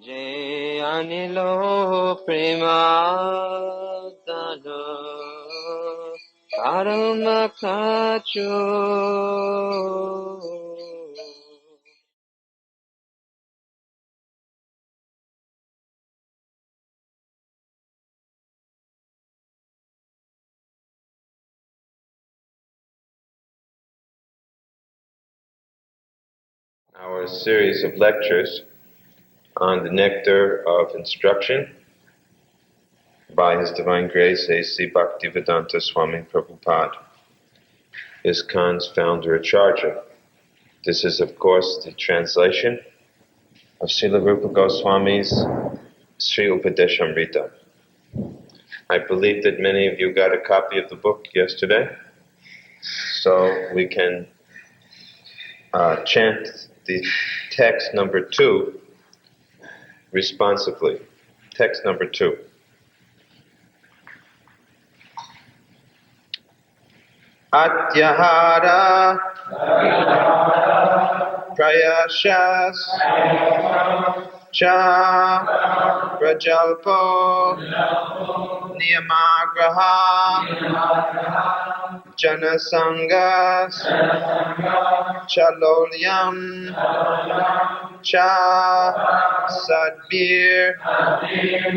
যে আনিল প্রেমাদান পরম Kachu Our series of lectures on the nectar of instruction by His Divine Grace A.C. Bhaktivedanta Swami Prabhupada, ISKCON's founder Acharya. This is, of course, the translation of Srila Rupa Goswami's Sri Upadeshamrita. I believe that many of you got a copy of the book yesterday, so we can chant the text number 2 responsively. Text number 2. Atyahara Prayashas Cha Prajalpo Niyamagraha Janasangas Chalolyam Cha Sadbir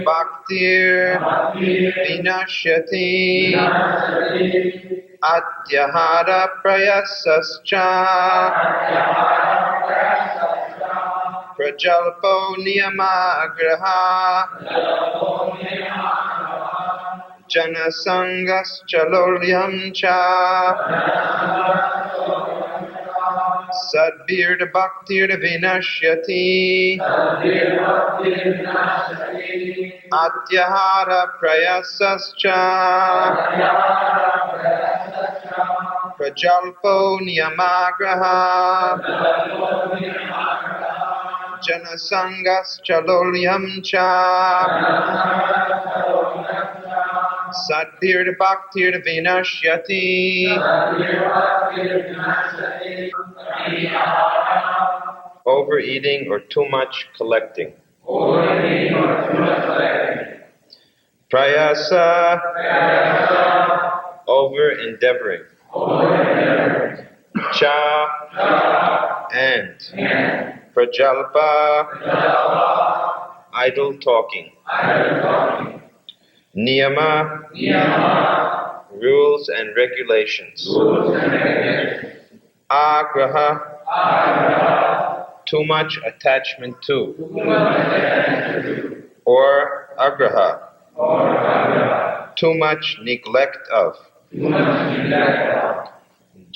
Bhaktir Vinashyati Atyahara Prayasascha Prajalpo Niyamagraha Janasangas Chalolyam Cha Sadbir Bhaktir Vinashyati Atyahara Prayasascha Prajalpo Niyamagraha Janasangas Chalolyam Cha Sadbir Bhaktir Vinashyati. Overeating or too much collecting. Prayasa, over endeavoring. Cha, and. Prajalpa, idle talking. Niyama, rules and regulations. Agraha, too much attachment to. Or agraha, too much neglect of.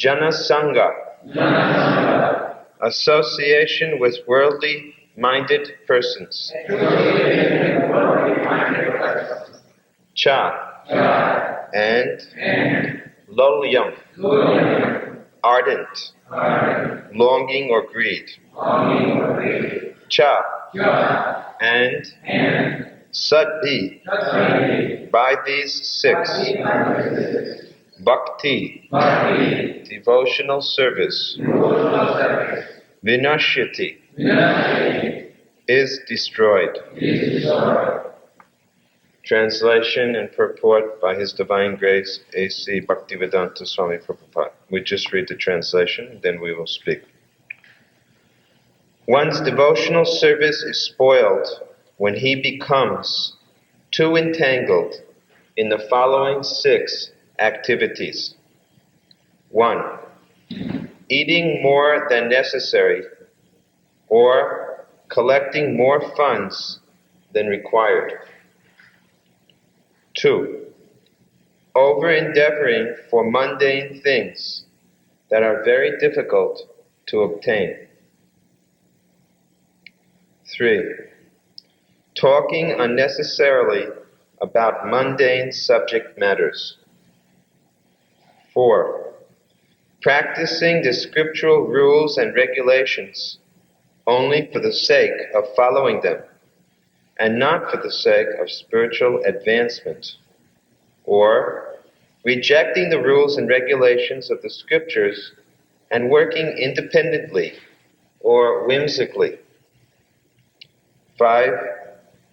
Janasanga, association with worldly-minded persons. Cha, and. Lolyam, ardent, longing or greed. Cha, and. Sadhi, by these 6. Bhakti, devotional service. Vinashyati, is destroyed. Translation and purport by His Divine Grace A.C. Bhaktivedanta Swami Prabhupada. We just read the translation, then we will speak. One's devotional service is spoiled when he becomes too entangled in the following 6 activities. 1. Eating more than necessary or collecting more funds than required. 2. Over-endeavoring for mundane things that are very difficult to obtain. 3. Talking unnecessarily about mundane subject matters. 4. Practicing the scriptural rules and regulations only for the sake of following them, and not for the sake of spiritual advancement. Or rejecting the rules and regulations of the scriptures and working independently or whimsically. 5.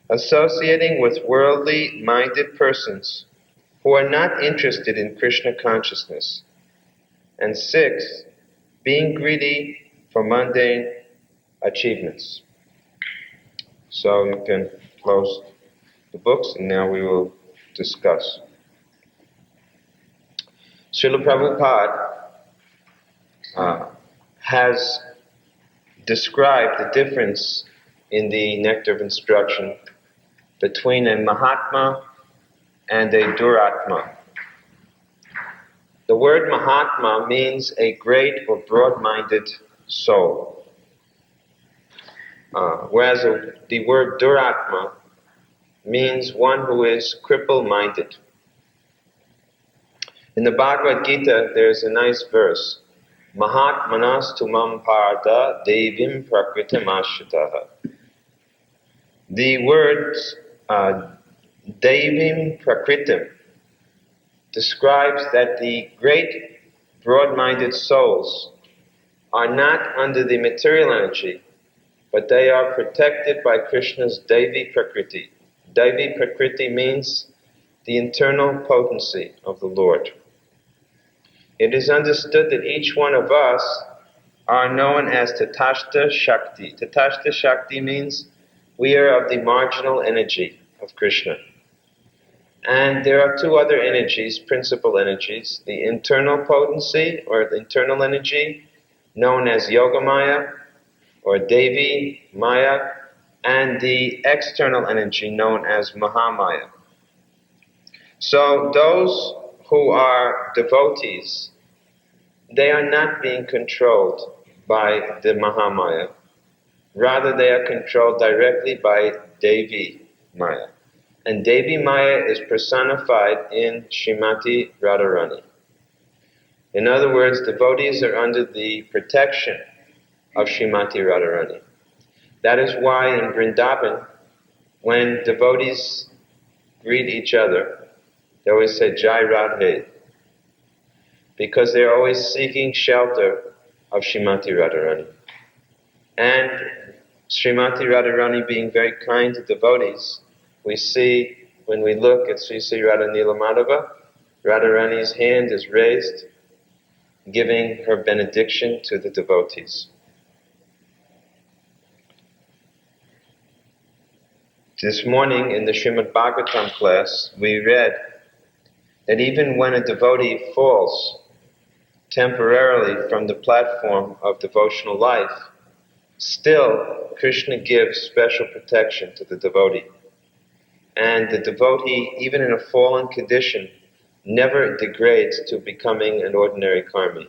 Associating with worldly-minded persons who are not interested in Krishna consciousness. And 6. Being greedy for mundane achievements. So you can close the books, and now we will discuss. Srila Prabhupada has described the difference in the nectar of instruction between a Mahatma and a Duratma. The word Mahatma means a great or broad-minded soul, whereas the word Duratma means one who is cripple-minded. In the Bhagavad Gita, there's a nice verse, Mahatmanas tumam parda devim prakritam ashritaha. The words devim prakritam describes that the great broad-minded souls are not under the material energy, but they are protected by Krishna's Devi Prakriti. Devi Prakriti means the internal potency of the Lord. It is understood that each one of us are known as Tatashta Shakti. Tatashta Shakti means we are of the marginal energy of Krishna. And there are two other energies, principal energies, the internal potency or the internal energy known as Yogamaya or Devi Maya, and the external energy known as Mahamaya. So those who are devotees, they are not being controlled by the Mahamaya. Rather, they are controlled directly by Devi Maya. And Devi Maya is personified in Srimati Radharani. In other words, devotees are under the protection of Srimati Radharani. That is why in Vrindavan, when devotees greet each other, they always say Jai Radhe, because they're always seeking shelter of Srimati Radharani. And Srimati Radharani being very kind to devotees, we see when we look at Sri Sri Radha Nilamadhava, Radharani's hand is raised, giving her benediction to the devotees. This morning in the Srimad Bhagavatam class, we read that even when a devotee falls temporarily from the platform of devotional life, still Krishna gives special protection to the devotee. And the devotee, even in a fallen condition, never degrades to becoming an ordinary karmi.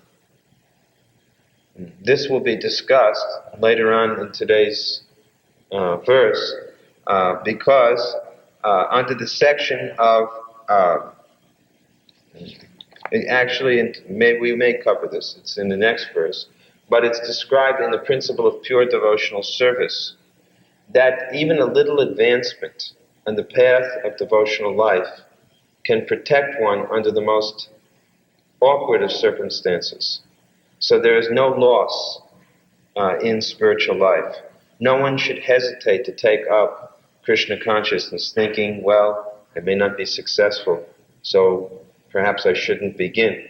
This will be discussed later on in today's verse, because under the section of we may cover this, it's in the next verse, but it's described in the principle of pure devotional service that even a little advancement on the path of devotional life can protect one under the most awkward of circumstances. So there is no loss in spiritual life. No one should hesitate to take up Krishna consciousness thinking, well, I may not be successful, so perhaps I shouldn't begin.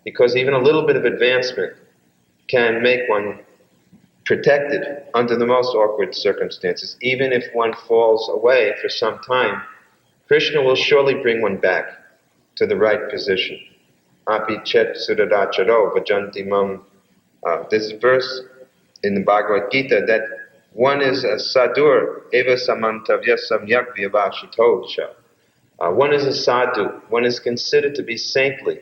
Because even a little bit of advancement can make one protected under the most awkward circumstances. Even if one falls away for some time, Krishna will surely bring one back to the right position. Api chet sudadacharo vajanti mam. This verse in the Bhagavad Gita, that one is a sadur, eva samantavya samyak vyavashitosha. One is a sadhu, one is considered to be saintly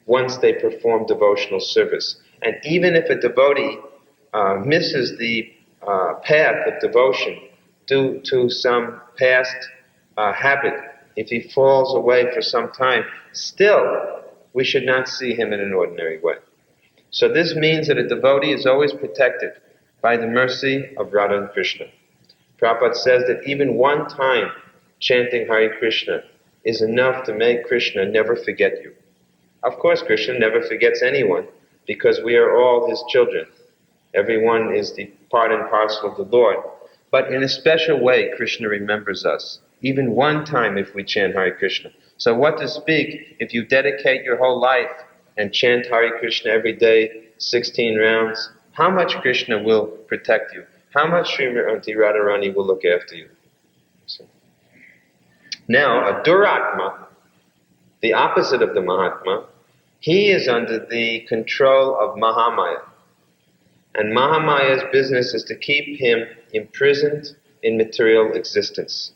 once they perform devotional service. And even if a devotee misses the path of devotion due to some past habit, if he falls away for some time, still we should not see him in an ordinary way. So this means that a devotee is always protected by the mercy of Radha and Krishna. Prabhupada says that even one time chanting Hare Krishna is enough to make Krishna never forget you. Of course, Krishna never forgets anyone, because we are all his children. Everyone is the part and parcel of the Lord. But in a special way, Krishna remembers us. Even one time if we chant Hare Krishna. So what to speak if you dedicate your whole life and chant Hare Krishna every day, 16 rounds, how much Krishna will protect you? How much Srimati Radharani will look after you? Now, a Duratma, the opposite of the Mahatma, he is under the control of Mahamaya. And Mahamaya's business is to keep him imprisoned in material existence.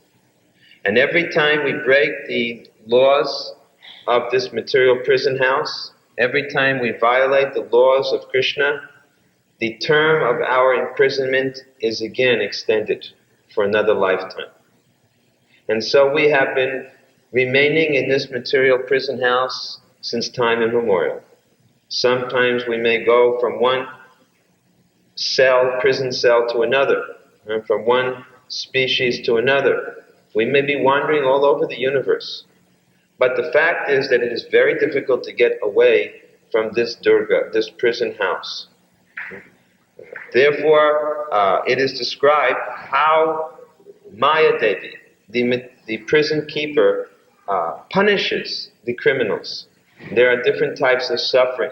And every time we break the laws of this material prison house, every time we violate the laws of Krishna, the term of our imprisonment is again extended for another lifetime. And so we have been remaining in this material prison house since time immemorial. Sometimes we may go from one prison cell to another, from one species to another. We may be wandering all over the universe. But the fact is that it is very difficult to get away from this Durga, this prison house. Therefore, it is described how Maya Devi, the prison keeper, punishes the criminals. There are different types of suffering.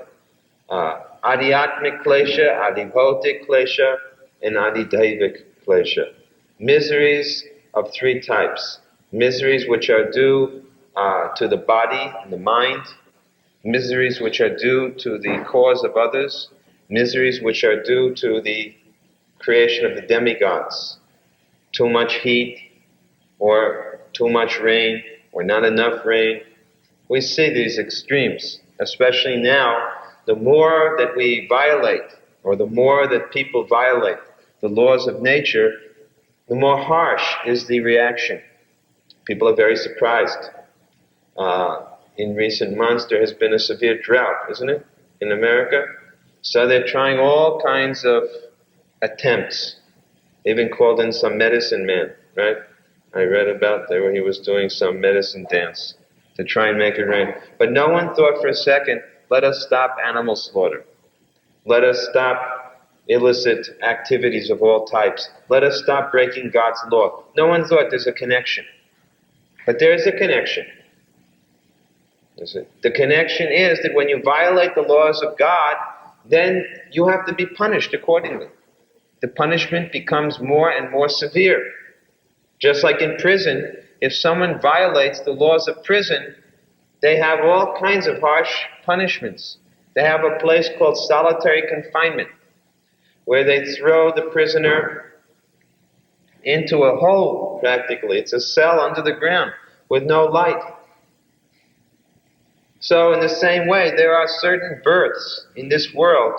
Adhyatmic klesha, adhibhotik klesha, and adhidaivik klesha. Miseries of three types. Miseries which are due to the body and the mind. Miseries which are due to the cause of others. Miseries which are due to the creation of the demigods. Too much heat, or too much rain, or not enough rain. We see these extremes, especially now. The more that we violate, or the more that people violate the laws of nature, the more harsh is the reaction. People are very surprised. In recent months there has been a severe drought, isn't it, in America? So they're trying all kinds of attempts. They even called in some medicine man, right? I read about that where he was doing some medicine dance to try and make it rain. But no one thought for a second, let us stop animal slaughter. Let us stop illicit activities of all types. Let us stop breaking God's law. No one thought there's a connection. But there is a connection. The connection is that when you violate the laws of God, then you have to be punished accordingly. The punishment becomes more and more severe. Just like in prison, if someone violates the laws of prison, they have all kinds of harsh punishments. They have a place called solitary confinement, where they throw the prisoner into a hole, practically. It's a cell under the ground with no light. So in the same way, there are certain births in this world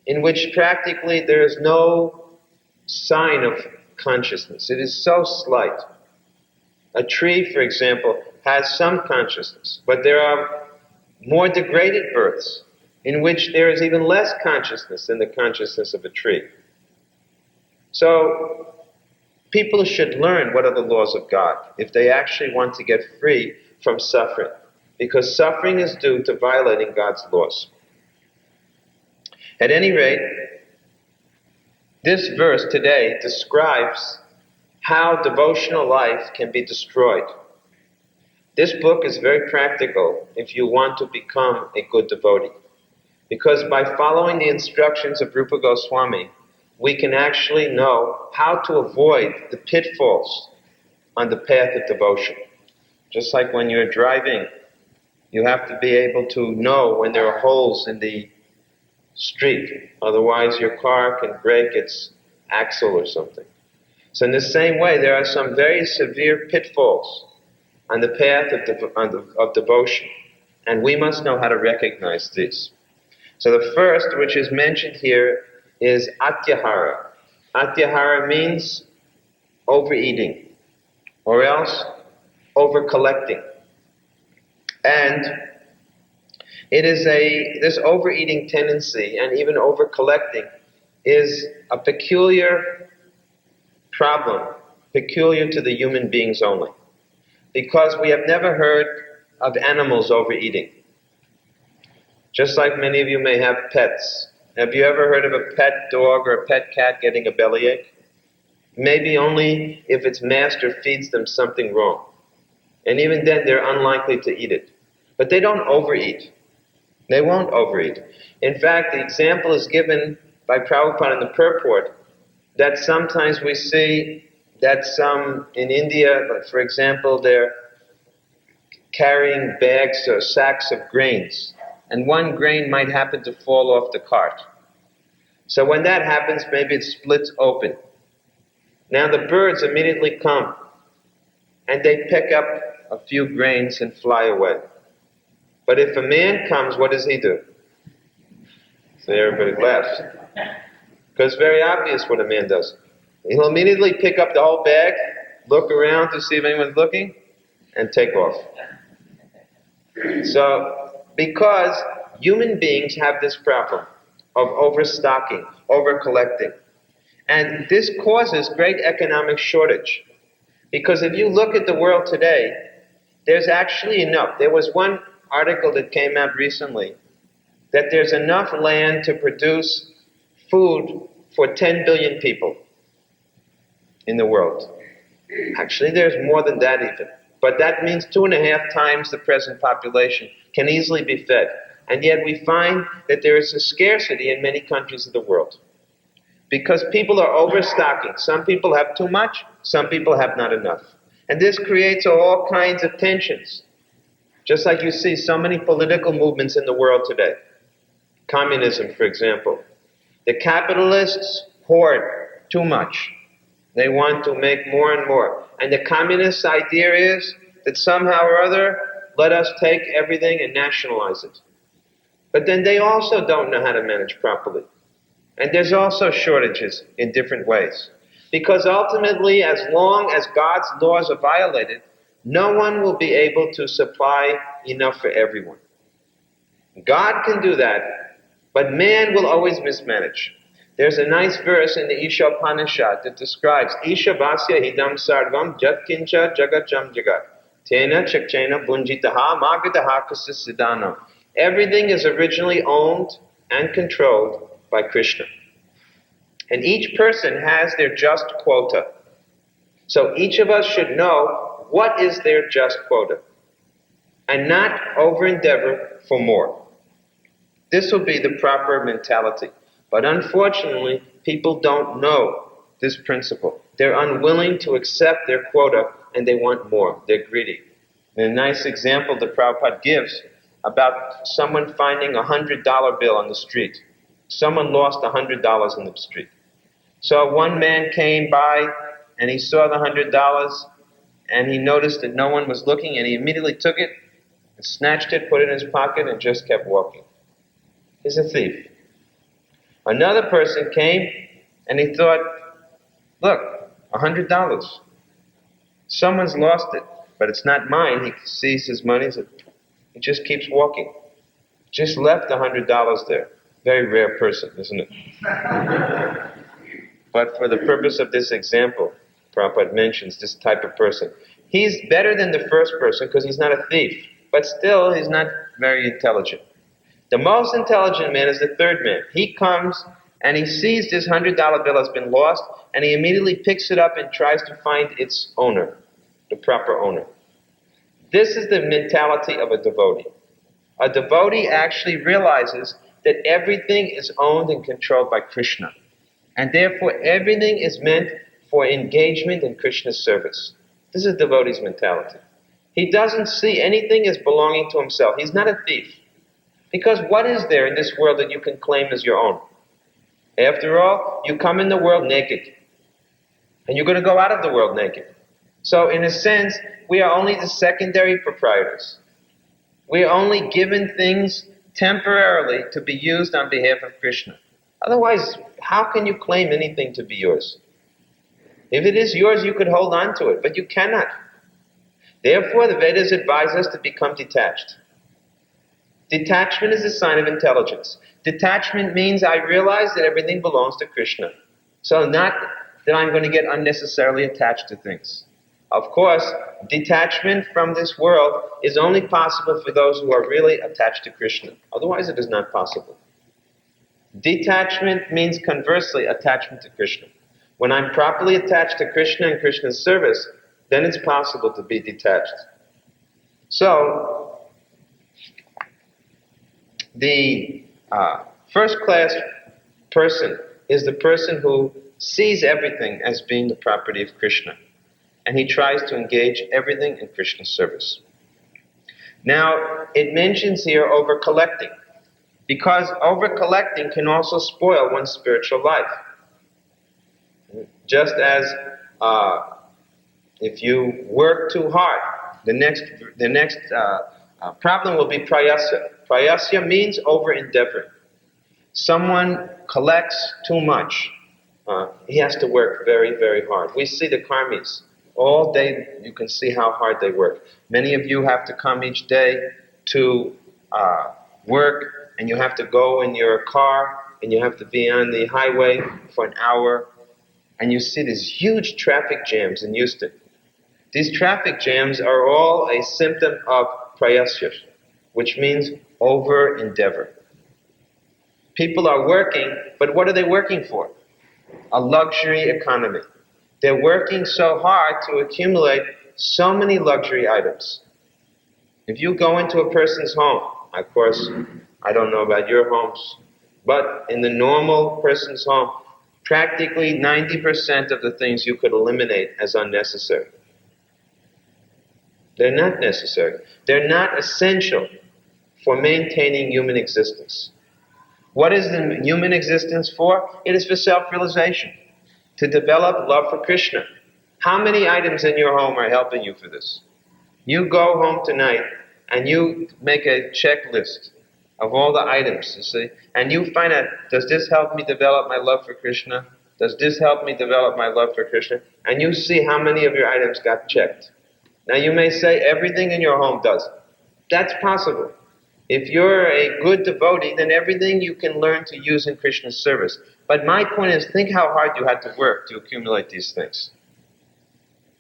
in which practically there is no sign of consciousness. It is so slight. A tree, for example, has some consciousness, but there are more degraded births in which there is even less consciousness than the consciousness of a tree. So people should learn what are the laws of God if they actually want to get free from suffering, because suffering is due to violating God's laws. At any rate, this verse today describes how devotional life can be destroyed. This book is very practical if you want to become a good devotee, because by following the instructions of Rupa Goswami, we can actually know how to avoid the pitfalls on the path of devotion. Just like when you're driving, you have to be able to know when there are holes in the street, otherwise your car can break its axle or something. So in the same way, there are some very severe pitfalls on the path of devotion, and we must know how to recognize these. So the first, which is mentioned here, is atyahara. Atyahara means overeating, or else over-collecting. And it is this overeating tendency and even over-collecting is a peculiar problem, peculiar to the human beings only. Because we have never heard of animals overeating. Just like many of you may have pets. Have you ever heard of a pet dog or a pet cat getting a bellyache? maybe only if its master feeds them something wrong. And even then, they're unlikely to eat it. But they don't overeat. They won't overeat. In fact, the example is given by Prabhupada in the purport that sometimes we see that some in India, for example, they're carrying bags or sacks of grains, and one grain might happen to fall off the cart. So when that happens, maybe it splits open. Now the birds immediately come, and they pick up a few grains and fly away. But if a man comes, what does he do? So everybody laughs. Because it's very obvious what a man does. He'll immediately pick up the whole bag, look around to see if anyone's looking, and take off. So, because human beings have this problem of overstocking, over-collecting, and this causes great economic shortage. Because if you look at the world today, there's actually enough. There was one article that came out recently that there's enough land to produce food for 10 billion people in the world. Actually, there's more than that even. But that means 2.5 times the present population can easily be fed. And yet we find that there is a scarcity in many countries of the world. Because people are overstocking. Some people have too much, some people have not enough. And this creates all kinds of tensions. Just like you see so many political movements in the world today. Communism, for example. The capitalists hoard too much. They want to make more and more. And the communist idea is that somehow or other, let us take everything and nationalize it. But then they also don't know how to manage properly. And there's also shortages in different ways. Because ultimately, as long as God's laws are violated, no one will be able to supply enough for everyone. God can do that, but man will always mismanage. There's a nice verse in the Ishopanishad that describes Isha Vasya Hidam Sarvam Jat Kincha Jagacham Jagat Tena Chakchena Bunjitaha Magadaha Kasisiddhanam. Everything is originally owned and controlled by Krishna. And each person has their just quota. So each of us should know what is their just quota and not over-endeavor for more. This will be the proper mentality. But unfortunately, people don't know this principle. They're unwilling to accept their quota and they want more. They're greedy. And a nice example that Prabhupada gives about someone finding $100 bill on the street. Someone lost $100 in the street. So one man came by and he saw the $100 and he noticed that no one was looking and he immediately took it, and snatched it, put it in his pocket and just kept walking. He's a thief. Another person came and he thought, look, $100. Someone's lost it, but it's not mine. He sees his money, he just keeps walking. Just left $100 there. Very rare person, isn't it? But for the purpose of this example, Prabhupada mentions this type of person. He's better than the first person because he's not a thief, but still he's not very intelligent. The most intelligent man is the third man. He comes and he sees this $100 bill has been lost and he immediately picks it up and tries to find its owner, the proper owner. This is the mentality of a devotee. A devotee actually realizes that everything is owned and controlled by Krishna. And therefore everything is meant for engagement in Krishna's service. This is a devotee's mentality. He doesn't see anything as belonging to himself. He's not a thief. Because what is there in this world that you can claim as your own? After all, you come in the world naked. And you're going to go out of the world naked. So in a sense, we are only the secondary proprietors. We are only given things temporarily to be used on behalf of Krishna. Otherwise, how can you claim anything to be yours? If it is yours, you could hold on to it, but you cannot. Therefore, the Vedas advise us to become detached. Detachment is a sign of intelligence. Detachment means I realize that everything belongs to Krishna. So not that I'm going to get unnecessarily attached to things. Of course, detachment from this world is only possible for those who are really attached to Krishna. Otherwise, it is not possible. Detachment means, conversely, attachment to Krishna. When I'm properly attached to Krishna and Krishna's service, then it's possible to be detached. So, the first-class person is the person who sees everything as being the property of Krishna, and he tries to engage everything in Krishna's service. Now, it mentions here over-collecting, because over-collecting can also spoil one's spiritual life. Just as if you work too hard, the next problem will be prayasya. Prayasya means over-endeavoring. Someone collects too much. He has to work very, very hard. We see the karmis. All day you can see how hard they work. Many of you have to come each day to work, and you have to go in your car, and you have to be on the highway for an hour, and you see these huge traffic jams in Houston. These traffic jams are all a symptom of prayasya, which means over-endeavor. People are working, but what are they working for? A luxury economy. They're working so hard to accumulate so many luxury items. If you go into a person's home, of course, I don't know about your homes, but in the normal person's home, practically 90% of the things you could eliminate as unnecessary. They're not necessary. They're not essential for maintaining human existence. What is the human existence for? It is for self-realization, to develop love for Krishna. How many items in your home are helping you for this? You go home tonight and you make a checklist of all the items, you see, and you find out, does this help me develop my love for Krishna? Does this help me develop my love for Krishna? And you see how many of your items got checked. Now you may say everything in your home does. That's possible. If you're a good devotee, then everything you can learn to use in Krishna's service. But my point is, think how hard you had to work to accumulate these things.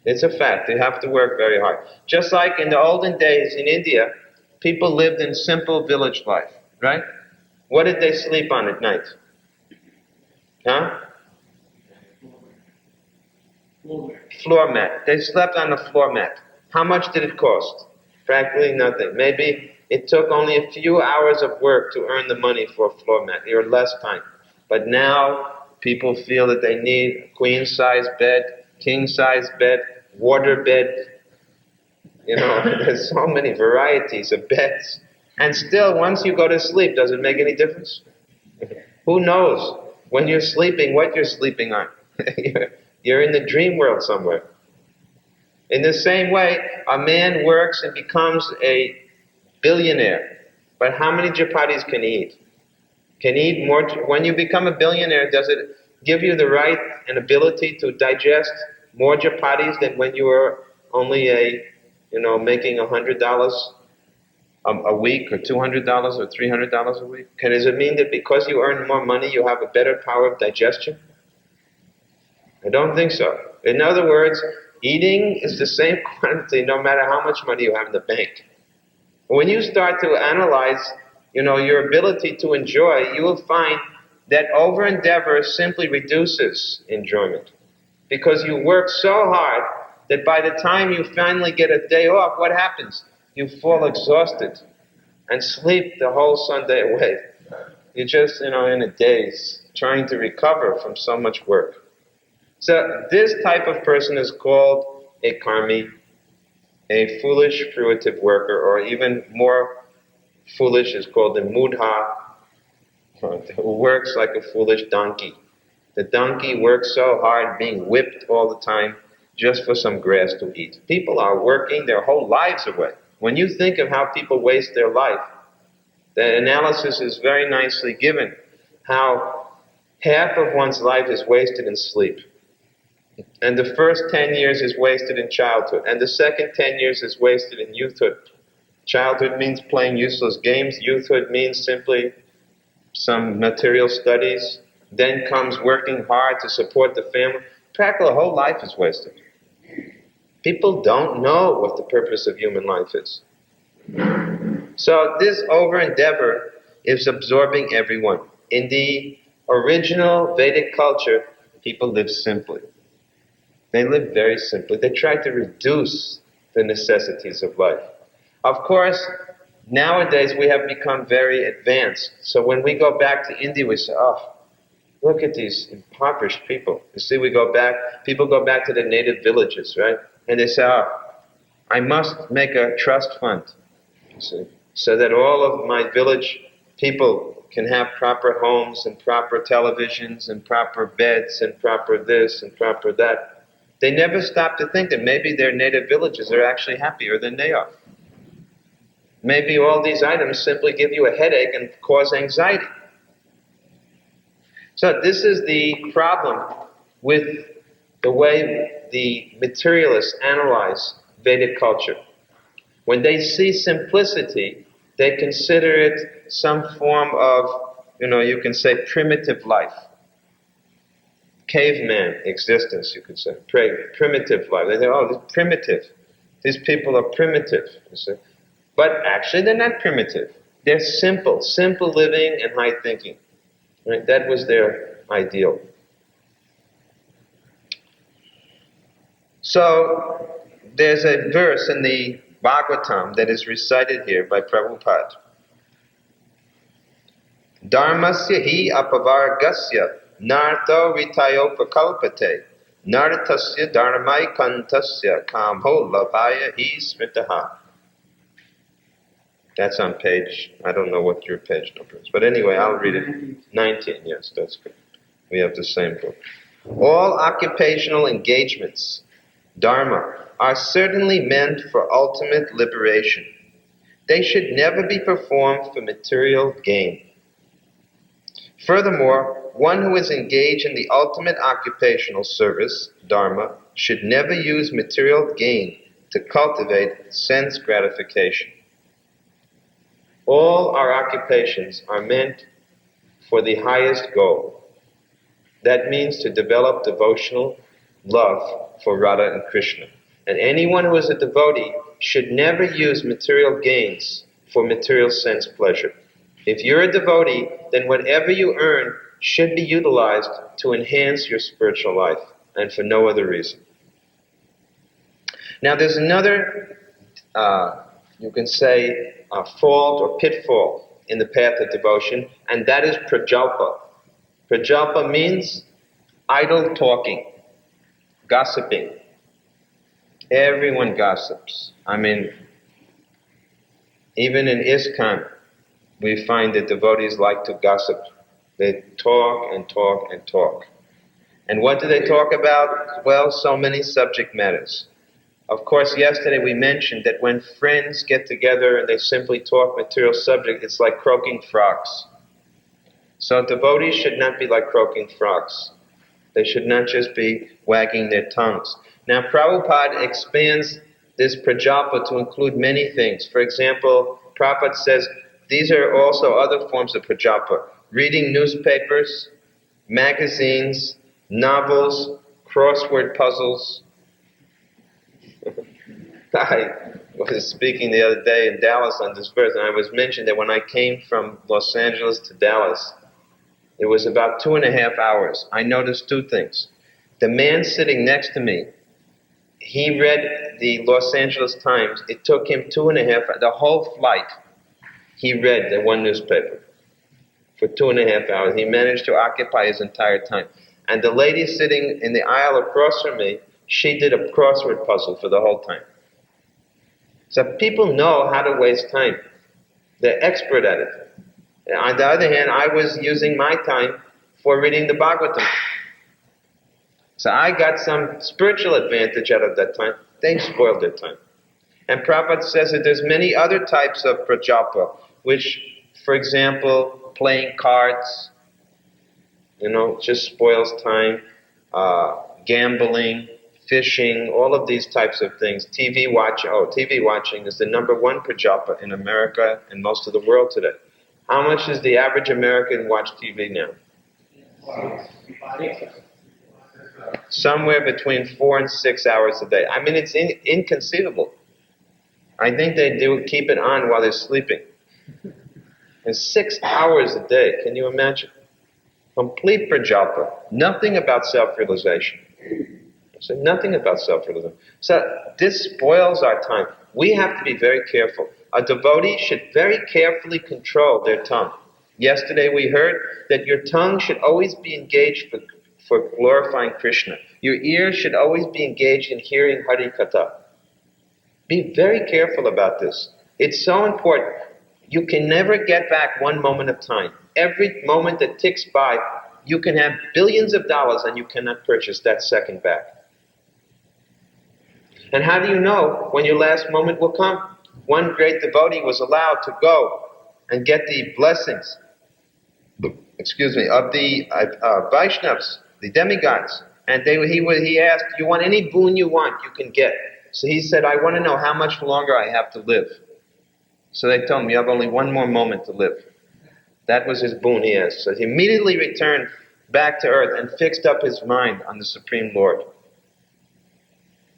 It's a fact. You have to work very hard. Just like in the olden days in India, people lived in simple village life, right? What did they sleep on at night? Huh? Floor mat. They slept on a floor mat. How much did it cost? Practically nothing. Maybe it took only a few hours of work to earn the money for a floor mat, or less time. But now people feel that they need a queen-size bed, king-size bed, water bed. You know, there's so many varieties of beds. And still, once you go to sleep, does it make any difference? Who knows when you're sleeping what you're sleeping on? You're in the dream world somewhere. In the same way, a man works and becomes a billionaire. But how many chapatis can he eat? Can he eat more? When you become a billionaire, does it give you the right and ability to digest more chapatis than when you were only making $100 a week, or $200 or $300 a week? Does it mean that because you earn more money, you have a better power of digestion? I don't think so. In other words, eating is the same quantity no matter how much money you have in the bank. When you start to analyze, your ability to enjoy, you will find that over-endeavor simply reduces enjoyment. Because you work so hard that by the time you finally get a day off, what happens? You fall exhausted and sleep the whole Sunday away. You're just, in a daze, trying to recover from so much work. So this type of person is called a karmi, a foolish, fruitive worker, or even more foolish is called a mudha, who works like a foolish donkey. The donkey works so hard, being whipped all the time, just for some grass to eat. People are working their whole lives away. When you think of how people waste their life, the analysis is very nicely given, how half of one's life is wasted in sleep. And the first 10 years is wasted in childhood. And the second 10 years is wasted in youthhood. Childhood means playing useless games. Youthhood means simply some material studies. Then comes working hard to support the family. Practically, the whole life is wasted. People don't know what the purpose of human life is. So this over-endeavor is absorbing everyone. In the original Vedic culture, people live simply. They live very simply. They try to reduce the necessities of life. Of course, nowadays we have become very advanced. So when we go back to India, we say, oh, look at these impoverished people. You see, people go back to their native villages, right? And they say, oh, I must make a trust fund, you see, so that all of my village people can have proper homes and proper televisions and proper beds and proper this and proper that. They never stop to think that maybe their native villages are actually happier than they are. Maybe all these items simply give you a headache and cause anxiety. So this is the problem with the way the materialists analyze Vedic culture. When they see simplicity, they consider it some form of, you can say primitive life. Caveman existence, you could say. Primitive life. They say, oh, this is primitive. These people are primitive, you see. But actually they're not primitive. They're simple living and high thinking. Right? That was their ideal. So, there's a verse in the Bhagavatam that is recited here by Prabhupada. Dharmasya hi apavargasya narto ritayopakalpate nartasya dharmai kantasya kamho labhaya hi smritaha. That's on page, I don't know what your page number is, but anyway, I'll read it. 19, yes, that's good. We have the same book. All occupational engagements, dharma, are certainly meant for ultimate liberation. They should never be performed for material gain. Furthermore, one who is engaged in the ultimate occupational service, dharma, should never use material gain to cultivate sense gratification. All our occupations are meant for the highest goal. That means to develop devotional love for Radha and Krishna. And anyone who is a devotee should never use material gains for material sense pleasure. If you're a devotee, then whatever you earn should be utilized to enhance your spiritual life, and for no other reason. Now there's another, you can say, fault or pitfall in the path of devotion, and that is prajalpa. Prajalpa means idle talking, gossiping. Everyone gossips. I mean, even in ISKCON, we find that devotees like to gossip. They talk and talk and talk. And what do they talk about? Well, so many subject matters. Of course, yesterday we mentioned that when friends get together and they simply talk material subject, it's like croaking frogs. So devotees should not be like croaking frogs. They should not just be wagging their tongues. Now, Prabhupada expands this prajalpa to include many things. For example, Prabhupada says these are also other forms of prajalpa. Reading newspapers, magazines, novels, crossword puzzles. I was speaking the other day in Dallas on this verse, and I was mentioning that when I came from Los Angeles to Dallas, it was about 2.5 hours. I noticed two things. The man sitting next to me, he read the Los Angeles Times. It took him 2.5, the whole flight, he read the one newspaper for 2.5 hours. He managed to occupy his entire time. And the lady sitting in the aisle across from me, she did a crossword puzzle for the whole time. So people know how to waste time. They're expert at it. And on the other hand, I was using my time for reading the Bhagavatam. So I got some spiritual advantage out of that time. They spoiled their time. And Prabhupada says that there's many other types of prajalpa, which, for example, playing cards, just spoils time, gambling, fishing, all of these types of things. TV watching is the number one prajalpa in America and most of the world today. How much does the average American watch TV now? Somewhere between 4 and 6 hours a day. I mean, it's inconceivable. I think they do keep it on while they're sleeping. And 6 hours a day, can you imagine? Complete prajalpa. Nothing about self-realization. So nothing about self-realization. So this spoils our time. We have to be very careful. A devotee should very carefully control their tongue. Yesterday we heard that your tongue should always be engaged for glorifying Krishna. Your ears should always be engaged in hearing Hari Katha. Be very careful about this. It's so important. You can never get back one moment of time. Every moment that ticks by, you can have billions of dollars and you cannot purchase that second back. And how do you know when your last moment will come? One great devotee was allowed to go and get the blessings, of the Vaishnavas, the demigods. And he asked, you want any boon you want, you can get. So he said, I want to know how much longer I have to live. So they told him, you have only one more moment to live. That was his boon he asked. So he immediately returned back to earth and fixed up his mind on the Supreme Lord.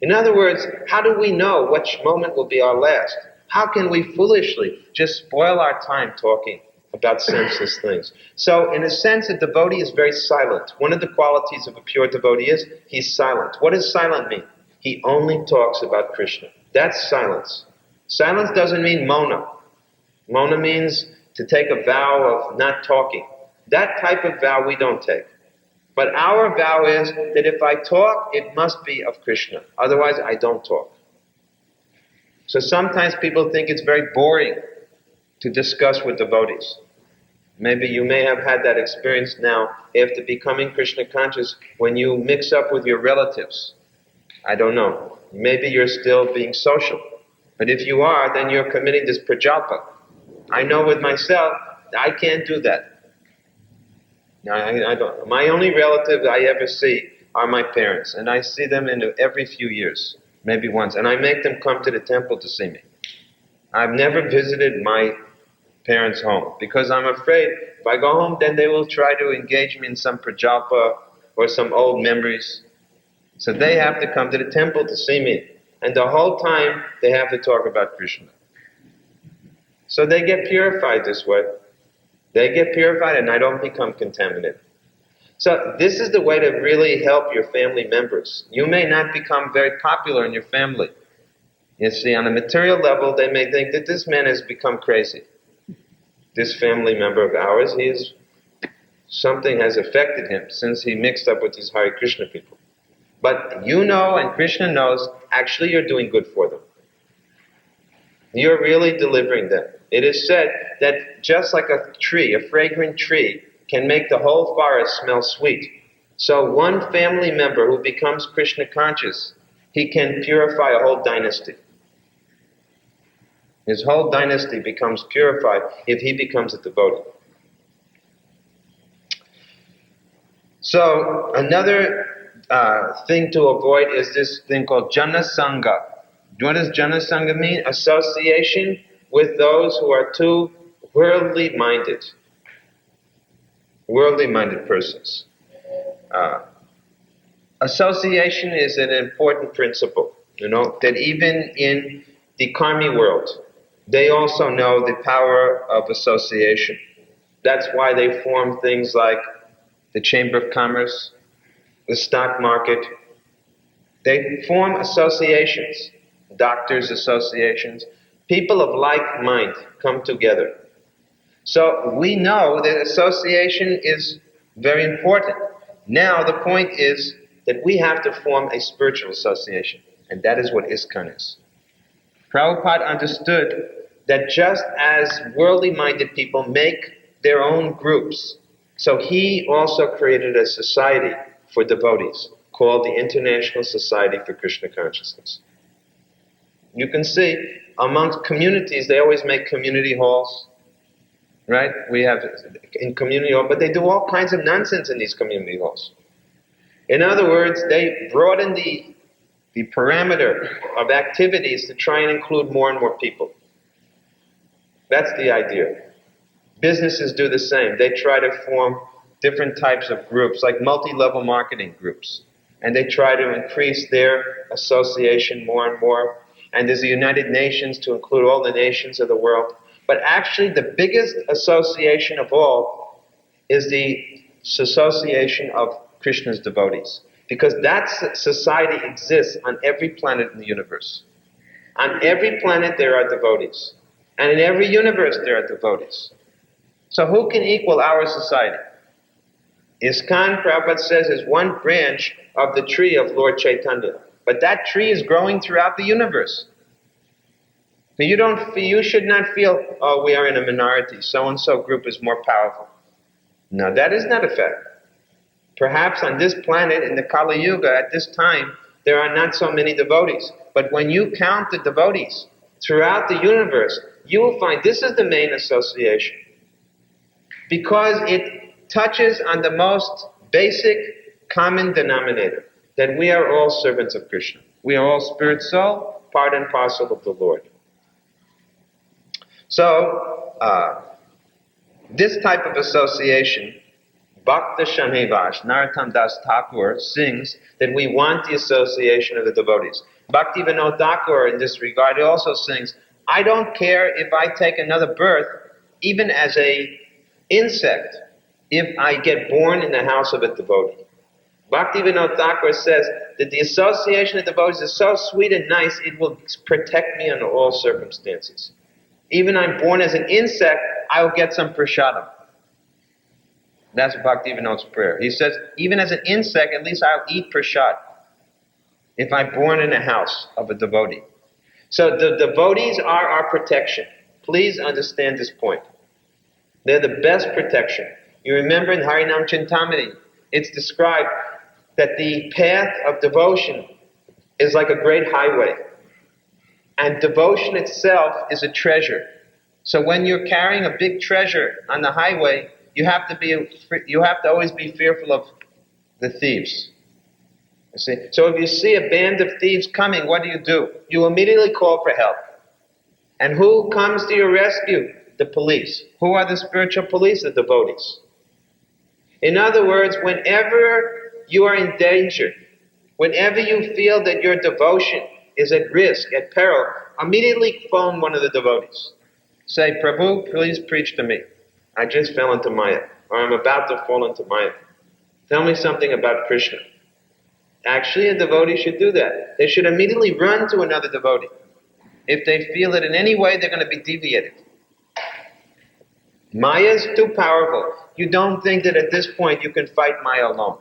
In other words, how do we know which moment will be our last? How can we foolishly just spoil our time talking about senseless things? So, in a sense, a devotee is very silent. One of the qualities of a pure devotee is he's silent. What does silent mean? He only talks about Krishna. That's silence. Silence doesn't mean mona. Mona means to take a vow of not talking. That type of vow we don't take. But our vow is that if I talk, it must be of Krishna. Otherwise, I don't talk. So sometimes people think it's very boring to discuss with devotees. Maybe you may have had that experience now after becoming Krishna conscious when you mix up with your relatives. I don't know. Maybe you're still being social. But if you are, then you're committing this prajalpa. I know with myself, I can't do that. I don't. My only relatives I ever see are my parents, and I see them every few years, maybe once, and I make them come to the temple to see me. I've never visited my parents' home because I'm afraid if I go home, then they will try to engage me in some prajalpa or some old memories. So they have to come to the temple to see me, and the whole time they have to talk about Krishna. So they get purified this way. They get purified and I don't become contaminated. So this is the way to really help your family members. You may not become very popular in your family. You see, on a material level, they may think that this man has become crazy. This family member of ours, something has affected him since he mixed up with these Hare Krishna people. But you know, and Krishna knows, actually you're doing good for them. You're really delivering them. It is said that just like a tree, a fragrant tree, can make the whole forest smell sweet. So one family member who becomes Krishna conscious, he can purify a whole dynasty. His whole dynasty becomes purified if he becomes a devotee. So another thing to avoid is this thing called Jana Sangha. What does Jana Sangha mean? Association with those who are too worldly minded persons. Association is an important principle, that even in the karmi world, they also know the power of association. That's why they form things like the Chamber of Commerce, the stock market. They form associations, doctors' associations. People of like mind come together. So we know that association is very important. Now the point is that we have to form a spiritual association, and that is what ISKCON is. Prabhupada understood that just as worldly-minded people make their own groups, so he also created a society for devotees called the International Society for Krishna Consciousness. You can see amongst communities, they always make community halls, right? We have in community halls, but they do all kinds of nonsense in these community halls. In other words, they broaden the parameter of activities to try and include more and more people. That's the idea. Businesses do the same. They try to form different types of groups, like multi-level marketing groups. And they try to increase their association more and more. And there's the United Nations to include all the nations of the world. But actually the biggest association of all is the association of Krishna's devotees. Because that society exists on every planet in the universe. On every planet there are devotees. And in every universe there are devotees. So who can equal our society? ISKCON, Prabhupada says, is one branch of the tree of Lord Chaitanya. But that tree is growing throughout the universe. So you should not feel, oh, we are in a minority. So-and-so group is more powerful. No, that is not a fact. Perhaps on this planet, in the Kali Yuga, at this time, there are not so many devotees. But when you count the devotees throughout the universe, you will find this is the main association. Because it touches on the most basic common denominator, that we are all servants of Krishna. We are all spirit soul, part and parcel of the Lord. So, this type of association, Bhakta Shanhevash, Narottam Das Thakur sings that we want the association of the devotees. Bhaktivedanta Thakur, in this regard, also sings, I don't care if I take another birth, even as an insect, if I get born in the house of a devotee. Bhaktivedanta Thakur says that the association of devotees is so sweet and nice, it will protect me under all circumstances. Even I'm born as an insect, I will get some prasadam. That's Bhaktivedant's prayer. He says, even as an insect, at least I'll eat prasad if I'm born in a house of a devotee. So the devotees are our protection. Please understand this point. They're the best protection. You remember in Harinam Chintamani, it's described that the path of devotion is like a great highway. And devotion itself is a treasure. So when you're carrying a big treasure on the highway, you have to always be fearful of the thieves. You see? So if you see a band of thieves coming, what do? You immediately call for help. And who comes to your rescue? The police. Who are the spiritual police? The devotees. In other words, whenever you are in danger, whenever you feel that your devotion is at risk, at peril, immediately phone one of the devotees. Say, Prabhu, please preach to me. I just fell into Maya, or I'm about to fall into Maya. Tell me something about Krishna. Actually, a devotee should do that. They should immediately run to another devotee if they feel that in any way they're going to be deviated. Maya is too powerful. You don't think that at this point you can fight Maya alone.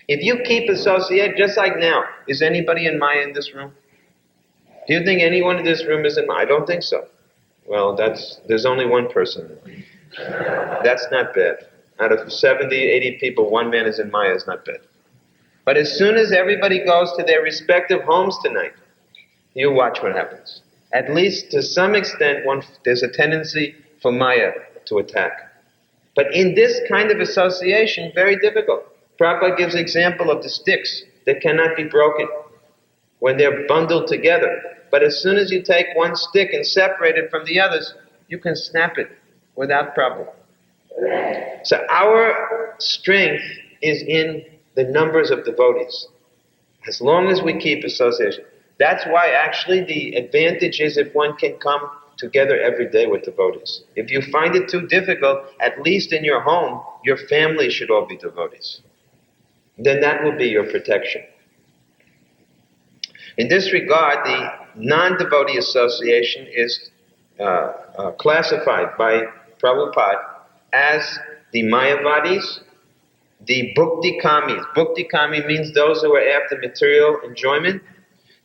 If you keep associated, just like now, is anybody in Maya in this room? Do you think anyone in this room is in Maya? I don't think so. Well, there's only one person. That's not bad. Out of 70, 80 people, one man is in Maya is not bad. But as soon as everybody goes to their respective homes tonight, you watch what happens. At least to some extent, there's a tendency for Maya to attack. But in this kind of association, very difficult. Prabhupada gives example of the sticks that cannot be broken when they're bundled together. But as soon as you take one stick and separate it from the others, you can snap it without problem. So our strength is in the numbers of devotees. As long as we keep association. That's why actually the advantage is if one can come together every day with devotees. If you find it too difficult, at least in your home, your family should all be devotees. Then that will be your protection. In this regard, the non-devotee association is classified by Prabhupada as the Mayavadis, the Bhakti Kamis. Bhakti Kami means those who are after material enjoyment.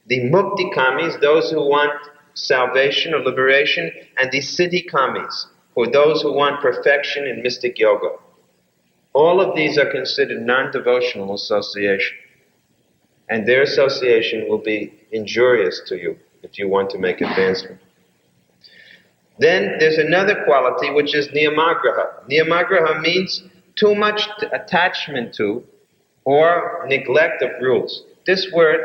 The Mukti Kamis, those who want salvation or liberation. And the Siddhi Kamis, who are those who want perfection in mystic yoga. All of these are considered non-devotional association. And their association will be injurious to you if you want to make advancement. Then there's another quality which is niyamagraha. Niyamagraha means too much attachment to or neglect of rules. This word,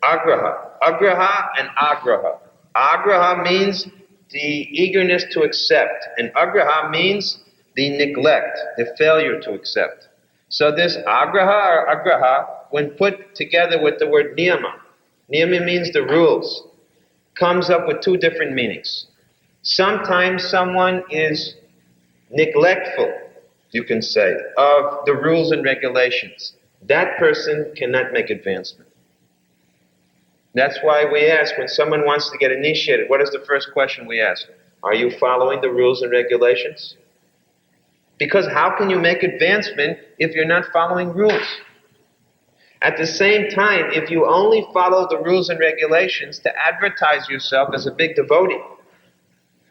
agraha. Agraha and agraha. Agraha means the eagerness to accept, and agraha means the neglect, the failure to accept. So this agraha or agraha, when put together with the word niyama, niyama means the rules, comes up with two different meanings. Sometimes someone is neglectful you can say, of the rules and regulations, that person cannot make advancement. That's why we ask, when someone wants to get initiated, what is the first question we ask? Are you following the rules and regulations? Because how can you make advancement if you're not following rules? At the same time, if you only follow the rules and regulations to advertise yourself as a big devotee,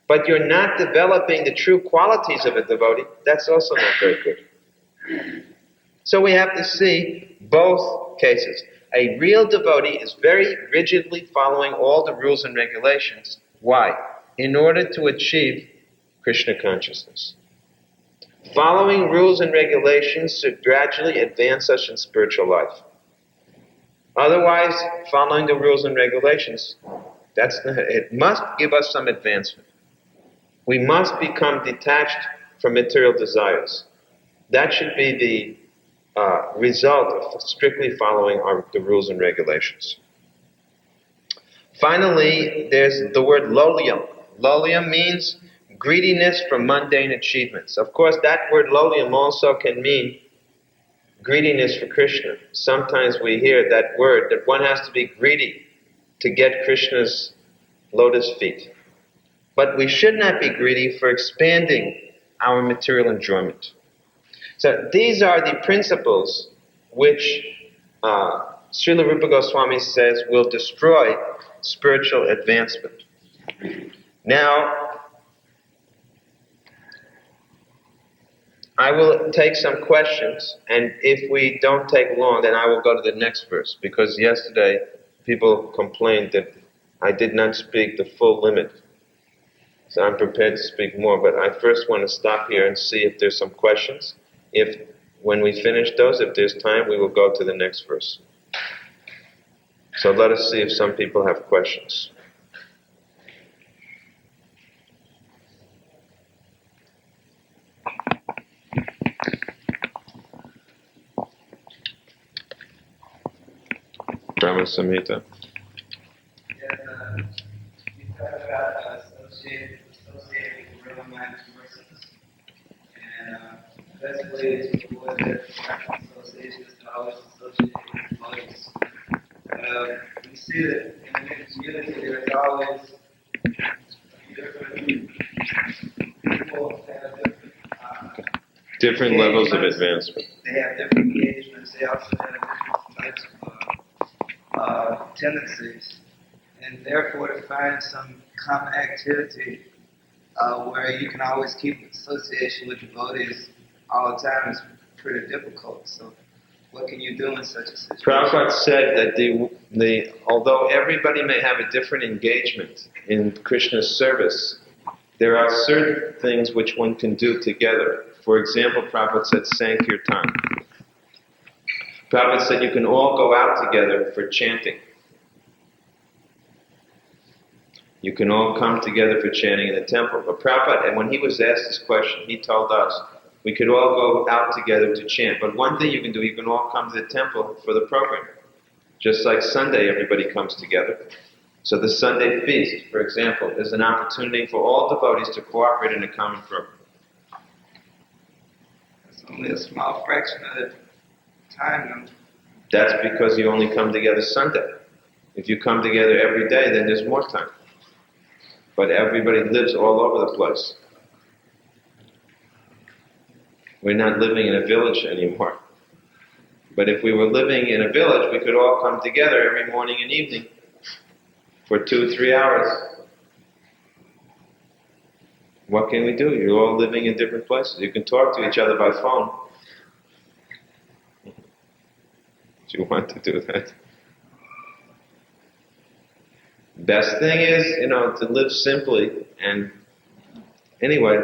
but you're not developing the true qualities of a devotee, that's also not very good. So we have to see both cases. A real devotee is very rigidly following all the rules and regulations. Why? In order to achieve Krishna consciousness. Following rules and regulations should gradually advance us in spiritual life. Otherwise, following the rules and regulations, it must give us some advancement. We must become detached from material desires. That should be the result of strictly following the rules and regulations. Finally, there's the word lolium. Lolium means greediness for mundane achievements. Of course, that word lolium also can mean greediness for Krishna. Sometimes we hear that word, that one has to be greedy to get Krishna's lotus feet. But we should not be greedy for expanding our material enjoyment. So these are the principles which Srila Rupa Goswami says will destroy spiritual advancement. Now, I will take some questions, and if we don't take long, then I will go to the next verse, because yesterday people complained that I did not speak the full limit. So I'm prepared to speak more, but I first want to stop here and see if there's some questions. When we finish those, if there's time, we will go to the next verse. So let us see if some people have questions. Brahma Samhita. You talk about associating real mind persons, and basically it's what the associations are always associated with motives. We see that in the community there's always different people have different levels of advancement. They have different engagements. They also have different types of tendencies. And therefore, to find some common activity where you can always keep association with devotees all the time is pretty difficult. So, what can you do in such a situation? Prabhupada said that although everybody may have a different engagement in Krishna's service, there are certain things which one can do together. For example, Prabhupada said Sankirtan. Prabhupada said you can all go out together for chanting. You can all come together for chanting in the temple. But Prabhupada, and when he was asked this question, he told us, we could all go out together to chant. But one thing you can do, you can all come to the temple for the program. Just like Sunday, everybody comes together. So the Sunday feast, for example, is an opportunity for all devotees to cooperate in a common program. It's only a small fraction of the time. That's because you only come together Sunday. If you come together every day, then there's more time. But everybody lives all over the place. We're not living in a village anymore. But if we were living in a village, we could all come together every morning and evening for 2-3 hours. What can we do? You're all living in different places. You can talk to each other by phone. Do you want to do that? Best thing is, to live simply. And anyway,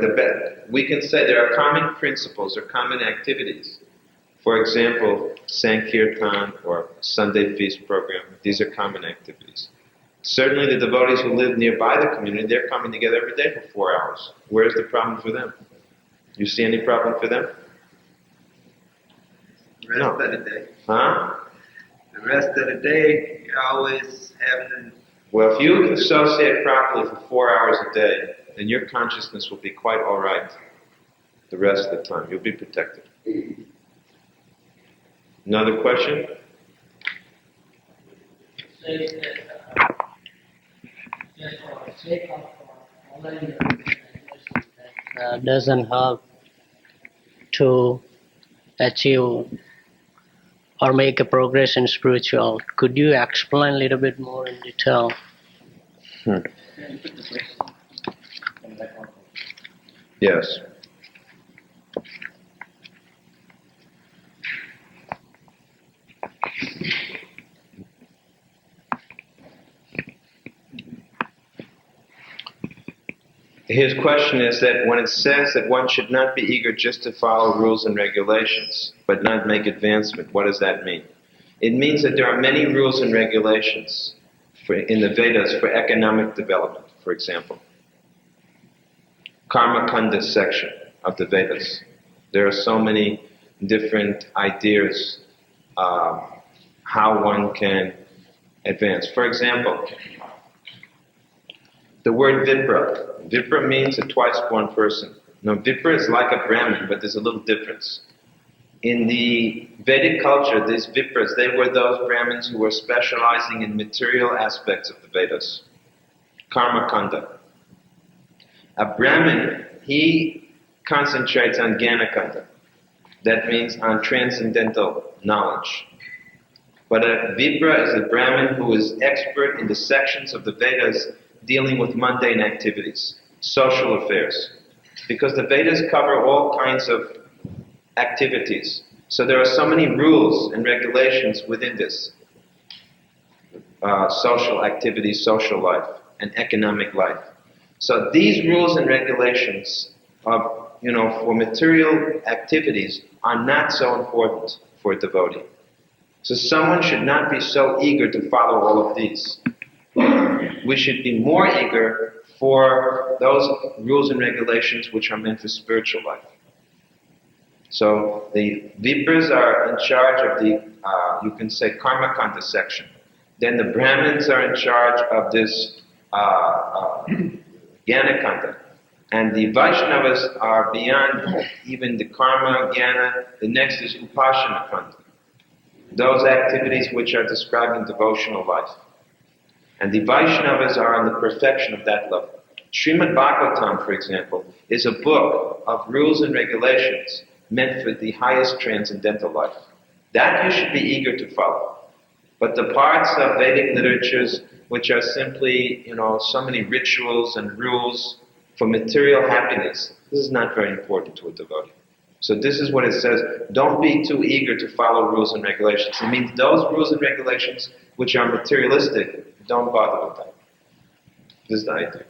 we can say there are common principles or common activities. For example, Sankirtan or Sunday feast program. These are common activities. Certainly the devotees who live nearby the community, they're coming together every day for 4 hours. Where's the problem for them? You see any problem for them? The rest of the day. Huh? The rest of the day, you're always having to... Well, if you associate properly for 4 hours a day, then your consciousness will be quite all right. the rest of the time. You'll be protected. Another question? Says that just for the sake of following that doesn't help to achieve or make a progress in spiritual. Could you explain a little bit more in detail? Yes. His question is that when it says that one should not be eager just to follow rules and regulations, but not make advancement, what does that mean? It means that there are many rules and regulations in the Vedas for economic development, for example. Karma Kanda section of the Vedas. There are so many different ideas how one can advance. For example, the word Vipra. Vipra means a twice-born person. Now, Vipra is like a Brahmin, but there's a little difference. In the Vedic culture, these Vipras, they were those Brahmins who were specializing in material aspects of the Vedas. Karma Kanda. A Brahmin, he concentrates on Jnana Kanda. That means on transcendental knowledge. But a Vipra is a Brahmin who is expert in the sections of the Vedas dealing with mundane activities, social affairs. Because the Vedas cover all kinds of activities. So there are so many rules and regulations within this. Social activity, social life, and economic life. So these rules and regulations for material activities are not so important for a devotee. So someone should not be so eager to follow all of these. We should be more eager for those rules and regulations which are meant for spiritual life. So the Vipras are in charge of the, you can say, Karma Kanda section. Then the Brahmins are in charge of this Jnana Kanda. And the Vaishnavas are beyond even the Karma, Jnana. The next is Upasana Kanda. Those activities which are described in devotional life. And the Vaishnavas are on the perfection of that level. Srimad Bhagavatam, for example, is a book of rules and regulations meant for the highest transcendental life. That you should be eager to follow. But the parts of Vedic literatures which are simply, so many rituals and rules for material happiness, this is not very important to a devotee. So this is what it says, don't be too eager to follow rules and regulations. It means those rules and regulations which are materialistic, don't bother with them. This is the idea.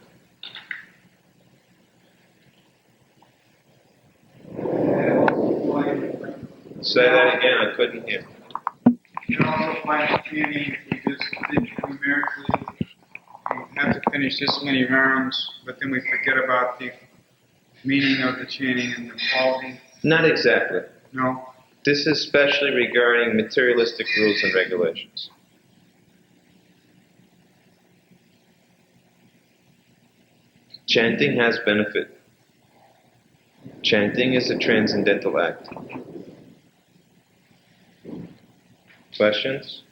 Say that again, I couldn't hear. You can also find chanting if you just did numerically. You have to finish this many rounds, but then we forget about the meaning of the chanting and the quality. Not exactly. No? This is especially regarding materialistic rules and regulations. Chanting has benefit. Chanting is a transcendental act. Questions?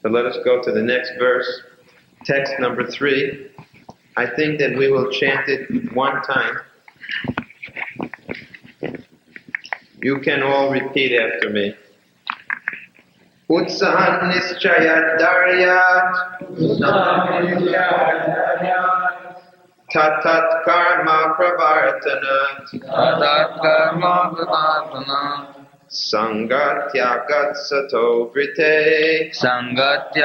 So let us go to the next verse, text number 3. I think that we will chant it one time. You can all repeat after me. Utsahan nischayat daryat tatat karma pravartanat sangatyagat sato vrite sadbhir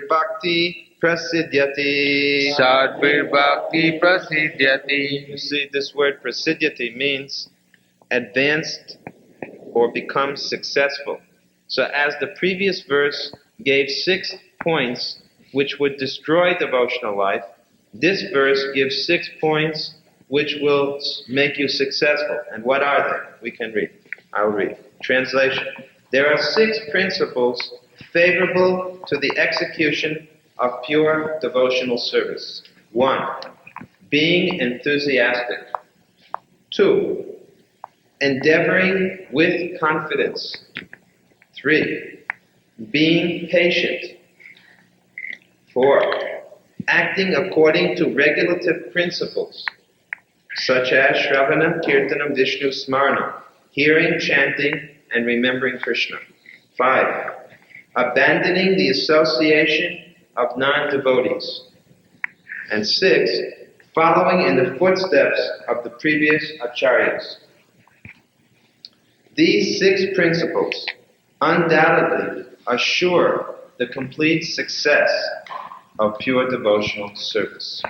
bhakti prasidyati. You see, this word prasidyati means advanced or become successful. So as the previous verse gave 6 points which would destroy devotional life, this verse gives 6 points which will make you successful. And what are they? We can read. I'll read. Translation. There are 6 principles favorable to the execution of pure devotional service. 1. Being enthusiastic. 2. Endeavoring with confidence. 3. Being patient. 4. Acting according to regulative principles, such as Shravanam, Kirtanam, Vishnu, Smaranam, hearing, chanting, and remembering Krishna. 5. Abandoning the association of non-devotees. And 6. Following in the footsteps of the previous acharyas. These 6 principles undoubtedly assure the complete success of pure devotional service.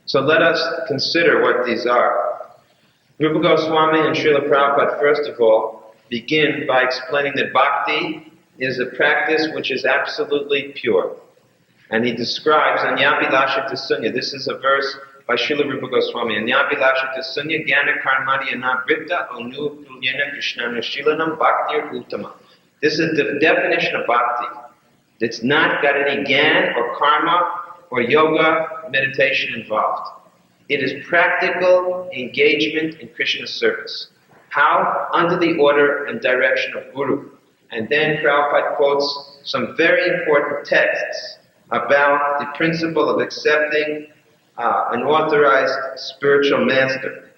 So let us consider what these are. Rupa Goswami and Srila Prabhupada, first of all, begin by explaining that bhakti is a practice which is absolutely pure. And he describes Anyabhilasha Sunya. This is a verse by Srila Rupa Goswami. Anyabhilasha Sunya Jnana Karmadi Anabritta Onu Pulyena Krishnana Shilanam Bhaktir Uttama. This is the definition of bhakti. It's not got any gyan or karma or yoga meditation involved. It is practical engagement in Krishna's service. How? Under the order and direction of Guru. And then Prabhupada quotes some very important texts about the principle of accepting an authorized spiritual master,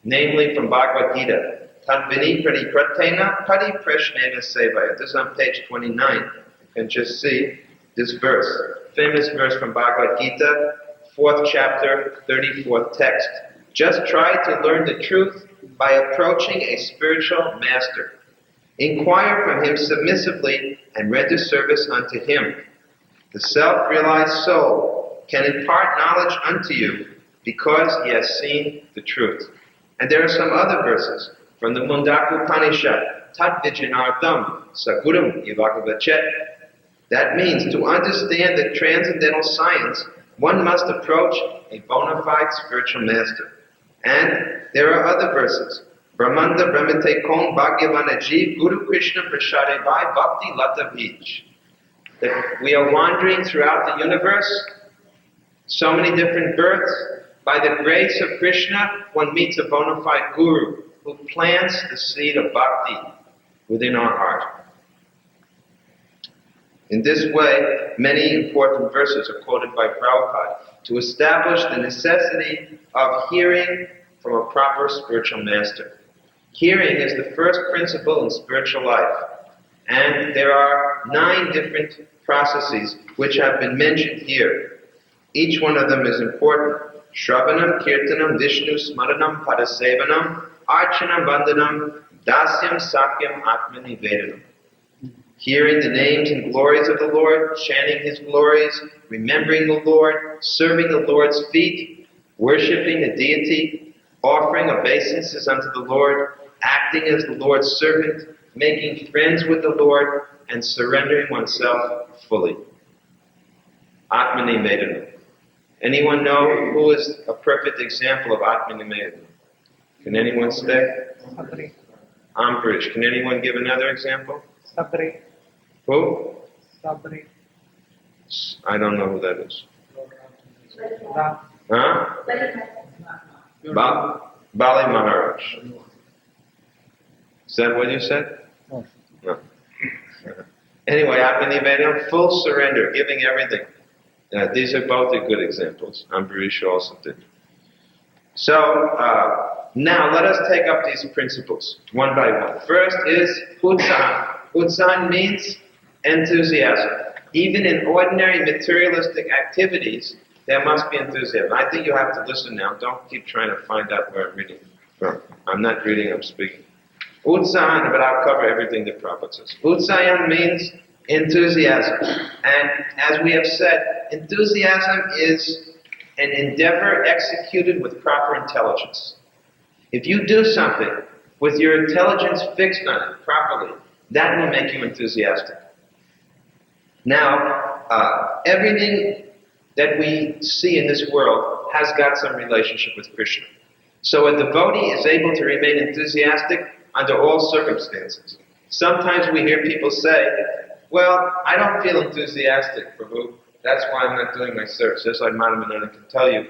namely from Bhagavad Gita. Tadvini pradipratena padiprashnena sevaya. This is on page 29. You can just see this verse. Famous verse from Bhagavad Gita, 4th chapter, 34th text. Just try to learn the truth by approaching a spiritual master. Inquire from him submissively and render service unto him. The self-realized soul can impart knowledge unto you because he has seen the truth. And there are some other verses from the Mundaka Upanishad. Tat vijnanardam saguram yavakavachet. That means to understand the transcendental science, one must approach a bona fide spiritual master. And there are other verses. Brahmanda Brahmate Kong Bhagavana Jeev Guru Krishna Prashade Bhai Bhakti Lata Beach. That we are wandering throughout the universe, so many different births. By the grace of Krishna, one meets a bona fide guru who plants the seed of bhakti within our heart. In this way, many important verses are quoted by Prabhupada to establish the necessity of hearing from a proper spiritual master. Hearing is the first principle in spiritual life, and there are 9 different processes which have been mentioned here. Each one of them is important. Shravanam, Kirtanam, Vishnu, Smaranam, Padasevanam, Archanam, Vandanam, Dasyam, Sakyam, Atmani, Vedanam. Hearing the names and glories of the Lord, chanting His glories, remembering the Lord, serving the Lord's feet, worshipping the deity, offering obeisances unto the Lord, acting as the Lord's servant, making friends with the Lord, and surrendering oneself fully. Atmani Vedanam. Anyone know who is a perfect example of Atmani Vedanam? Can anyone say? Ambarish. Can anyone give another example? Sabri. Who? Sabri. I don't know who that is. Ram. Huh? Bali Maharaj. Is that what you said? No. Anyway, Atmani Vedanam, full surrender, giving everything. These are both good examples. Ambarish also did. So, now let us take up these principles one by one. First is utsahan. Utsahan means enthusiasm. Even in ordinary materialistic activities, there must be enthusiasm. I think you have to listen now. Don't keep trying to find out where I'm reading from. I'm not reading, I'm speaking. Utsahan, but I'll cover everything that Prabhupada says. Utsahan means enthusiasm. And as we have said, enthusiasm is an endeavor executed with proper intelligence. If you do something with your intelligence fixed on it properly, that will make you enthusiastic. Now, everything that we see in this world has got some relationship with Krishna. So a devotee is able to remain enthusiastic under all circumstances. Sometimes we hear people say, well, I don't feel enthusiastic, Prabhu. That's why I'm not doing my service. Just like Madhavananda can tell you,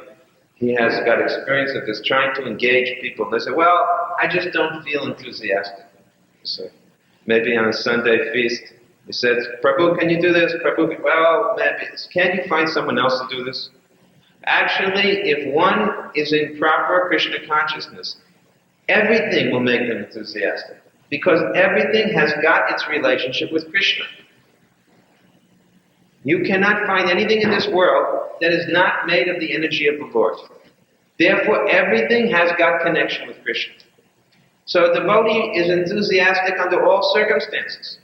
he has got experience of this, trying to engage people. They say, well, I just don't feel enthusiastic. So maybe on a Sunday feast, he says, Prabhu, can you do this? Prabhu, well, maybe. Can't you find someone else to do this? Actually, if one is in proper Krishna consciousness, everything will make them enthusiastic. Because everything has got its relationship with Krishna. You cannot find anything in this world that is not made of the energy of the Lord. Therefore, everything has got connection with Krishna. So a devotee is enthusiastic under all circumstances.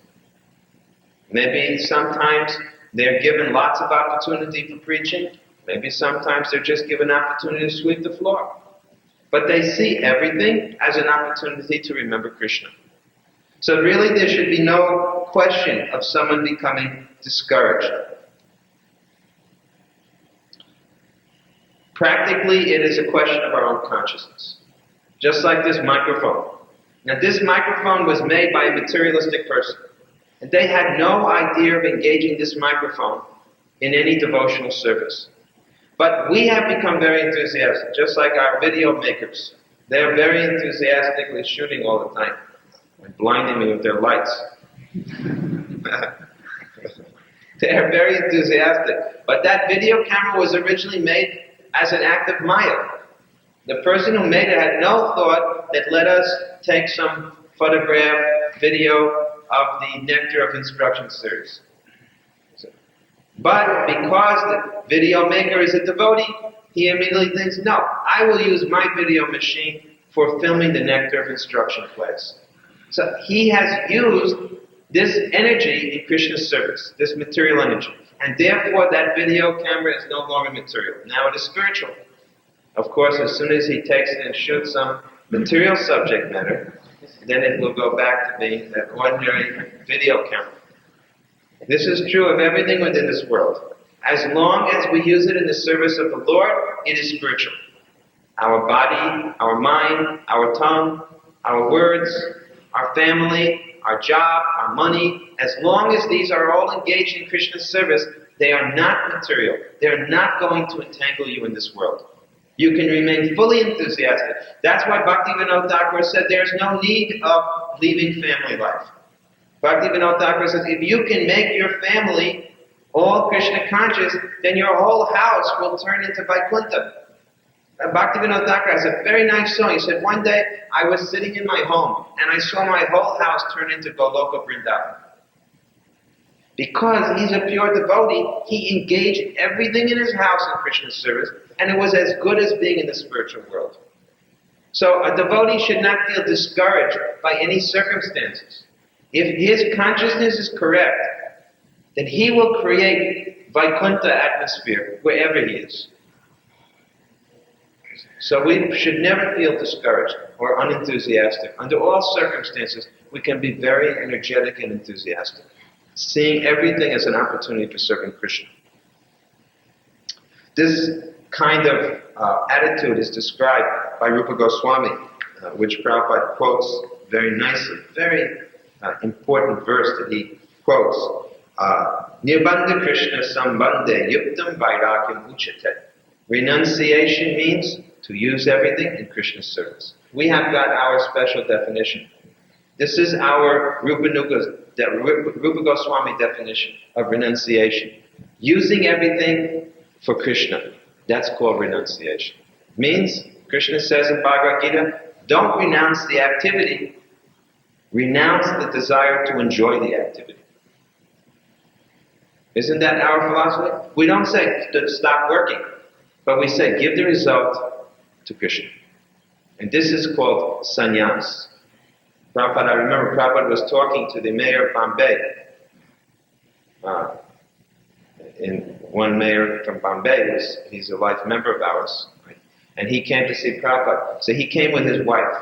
Maybe sometimes they're given lots of opportunity for preaching. Maybe sometimes they're just given opportunity to sweep the floor. But they see everything as an opportunity to remember Krishna. So really there should be no question of someone becoming discouraged. Practically, it is a question of our own consciousness. Just like this microphone. Now this microphone was made by a materialistic person. And they had no idea of engaging this microphone in any devotional service. But we have become very enthusiastic, just like our video makers. They are very enthusiastically shooting all the time, and blinding me with their lights. They are very enthusiastic. But that video camera was originally made as an act of Maya. The person who made it had no thought that let us take some photograph, video of the Nectar of Instruction series. But because the video maker is a devotee, he immediately thinks, no, I will use my video machine for filming the Nectar of Instruction class. So he has used this energy in Krishna's service, this material energy. And therefore that video camera is no longer material. Now it is spiritual. Of course, as soon as he takes it and shoots some material subject matter, then it will go back to being an ordinary video camera. This is true of everything within this world. As long as we use it in the service of the Lord, it is spiritual. Our body, our mind, our tongue, our words, our family, our job, our money, as long as these are all engaged in Krishna's service, they are not material. They are not going to entangle you in this world. You can remain fully enthusiastic. That's why Bhaktivedanta Thakur said there's no need of leaving family life. Bhaktivedanta Thakur says if you can make your family all Krishna conscious, then your whole house will turn into Vaikuntha. Bhaktivedanta Thakur has a very nice song. He said, one day I was sitting in my home and I saw my whole house turn into Goloka Vrindavan. Because he's a pure devotee, he engaged everything in his house in Krishna's service, and it was as good as being in the spiritual world. So a devotee should not feel discouraged by any circumstances. If his consciousness is correct, then he will create Vaikuntha atmosphere wherever he is. So we should never feel discouraged or unenthusiastic. Under all circumstances, we can be very energetic and enthusiastic, seeing everything as an opportunity for serving Krishna. This kind of attitude is described by Rupa Goswami, which Prabhupada quotes very nicely. Very important verse that he quotes. Nirbandha Krishna sambandhe yuktam vairagyam uchate. Renunciation means to use everything in Krishna's service. We have got our special definition. This is our Rupa Goswami definition of renunciation. Using everything for Krishna. That's called renunciation. Means, Krishna says in Bhagavad Gita, don't renounce the activity, renounce the desire to enjoy the activity. Isn't that our philosophy? We don't say to stop working, but we say give the result to Krishna. And this is called sannyas. Prabhupada, I remember Prabhupada was talking to the mayor of Bombay. One mayor from Bombay, he's a life member of ours, right? And he came to see Prabhupada. So he came with his wife.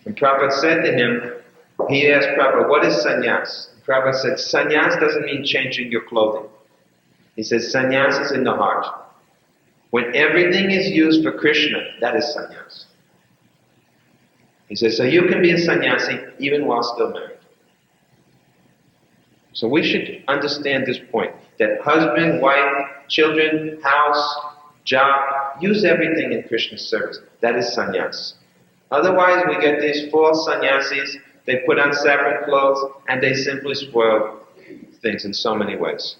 And Prabhupada said to him, he asked Prabhupada, what is sannyas? Prabhupada said, sannyas doesn't mean changing your clothing. He says, sannyas is in the heart. When everything is used for Krishna, that is sannyas. He says, so you can be a sannyasi even while still married. So we should understand this point, that husband, wife, children, house, job, use everything in Krishna's service. That is sannyas. Otherwise we get these false sannyasis, they put on saffron clothes and they simply spoil things in so many ways.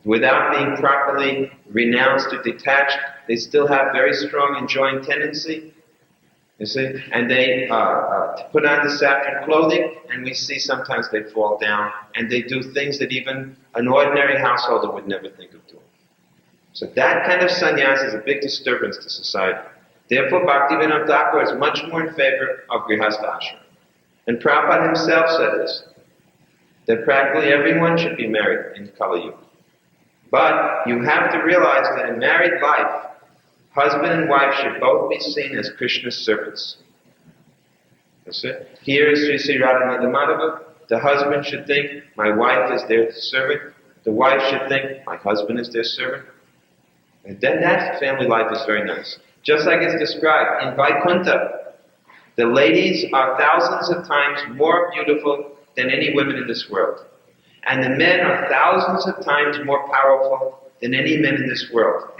Without being properly renounced or detached, they still have very strong enjoying tendency. You see, and they put on the saffron clothing, and we see sometimes they fall down, and they do things that even an ordinary householder would never think of doing. So that kind of sannyas is a big disturbance to society. Therefore, Bhaktivedanta Thakur is much more in favor of grihastha ashram. And Prabhupada himself said this, that practically everyone should be married in Kali Yuga. But you have to realize that in married life, husband and wife should both be seen as Krishna's servants. That's it. Here is Sri Sri Radhananda Madhava. The husband should think, my wife is their servant. The wife should think, my husband is their servant. And then that family life is very nice. Just like it's described in Vaikuntha, the ladies are thousands of times more beautiful than any women in this world. And the men are thousands of times more powerful than any men in this world.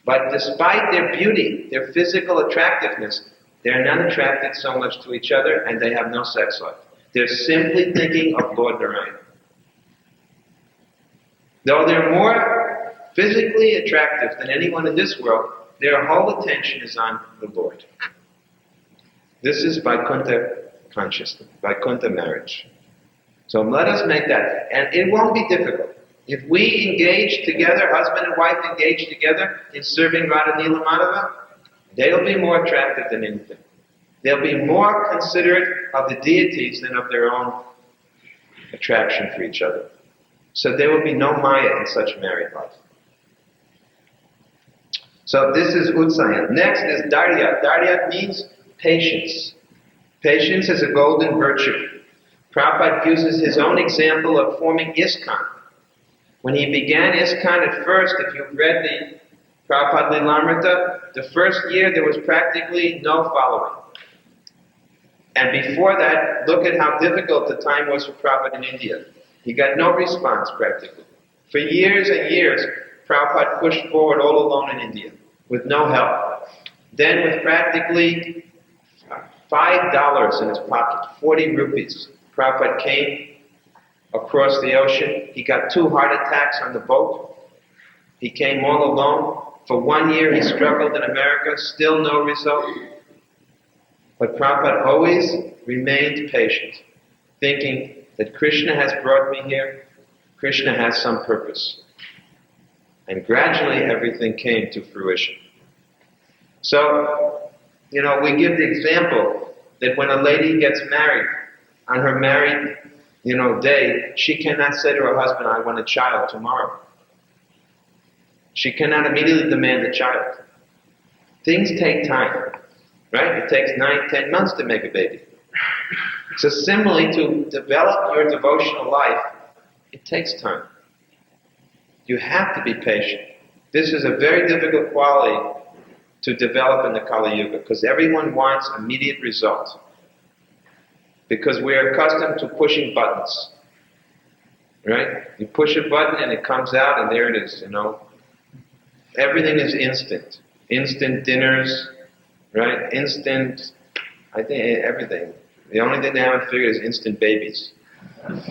But despite their beauty, their physical attractiveness, they're not attracted so much to each other and they have no sex life. They're simply thinking of Lord Narayan. Though they're more physically attractive than anyone in this world, their whole attention is on the Lord. This is Vaikuntha consciousness, Vaikuntha marriage. So let us make that, and it won't be difficult. If we engage together, husband and wife engage together in serving Radha Nila Madhava, they'll be more attractive than anything. They'll be more considerate of the deities than of their own attraction for each other. So there will be no Maya in such married life. So this is Utsaya. Next is Darya. Darya means patience. Patience is a golden virtue. Prabhupada uses his own example of forming ISKCON. When he began ISKCON at first, if you've read the Prabhupada Lilamrita, the first year there was practically no following. And before that, look at how difficult the time was for Prabhupada in India. He got no response practically. For years and years, Prabhupada pushed forward all alone in India, with no help. Then with practically $5 in his pocket, 40 rupees, Prabhupada came across the ocean. He got 2 heart attacks on the boat. He came all alone. For 1 year he struggled in America, still no result. But Prabhupada always remained patient, thinking that Krishna has brought me here, Krishna has some purpose. And gradually everything came to fruition. So, we give the example that when a lady gets married, on her married, day, she cannot say to her husband, I want a child tomorrow. She cannot immediately demand a child. Things take time, right? It takes 9, 10 months to make a baby. So similarly, to develop your devotional life, it takes time. You have to be patient. This is a very difficult quality to develop in the Kali Yuga, because everyone wants immediate results. Because we're accustomed to pushing buttons. Right? You push a button and it comes out and there it is, Everything is instant. Instant dinners, right? Instant, I think everything. The only thing they haven't figured is instant babies.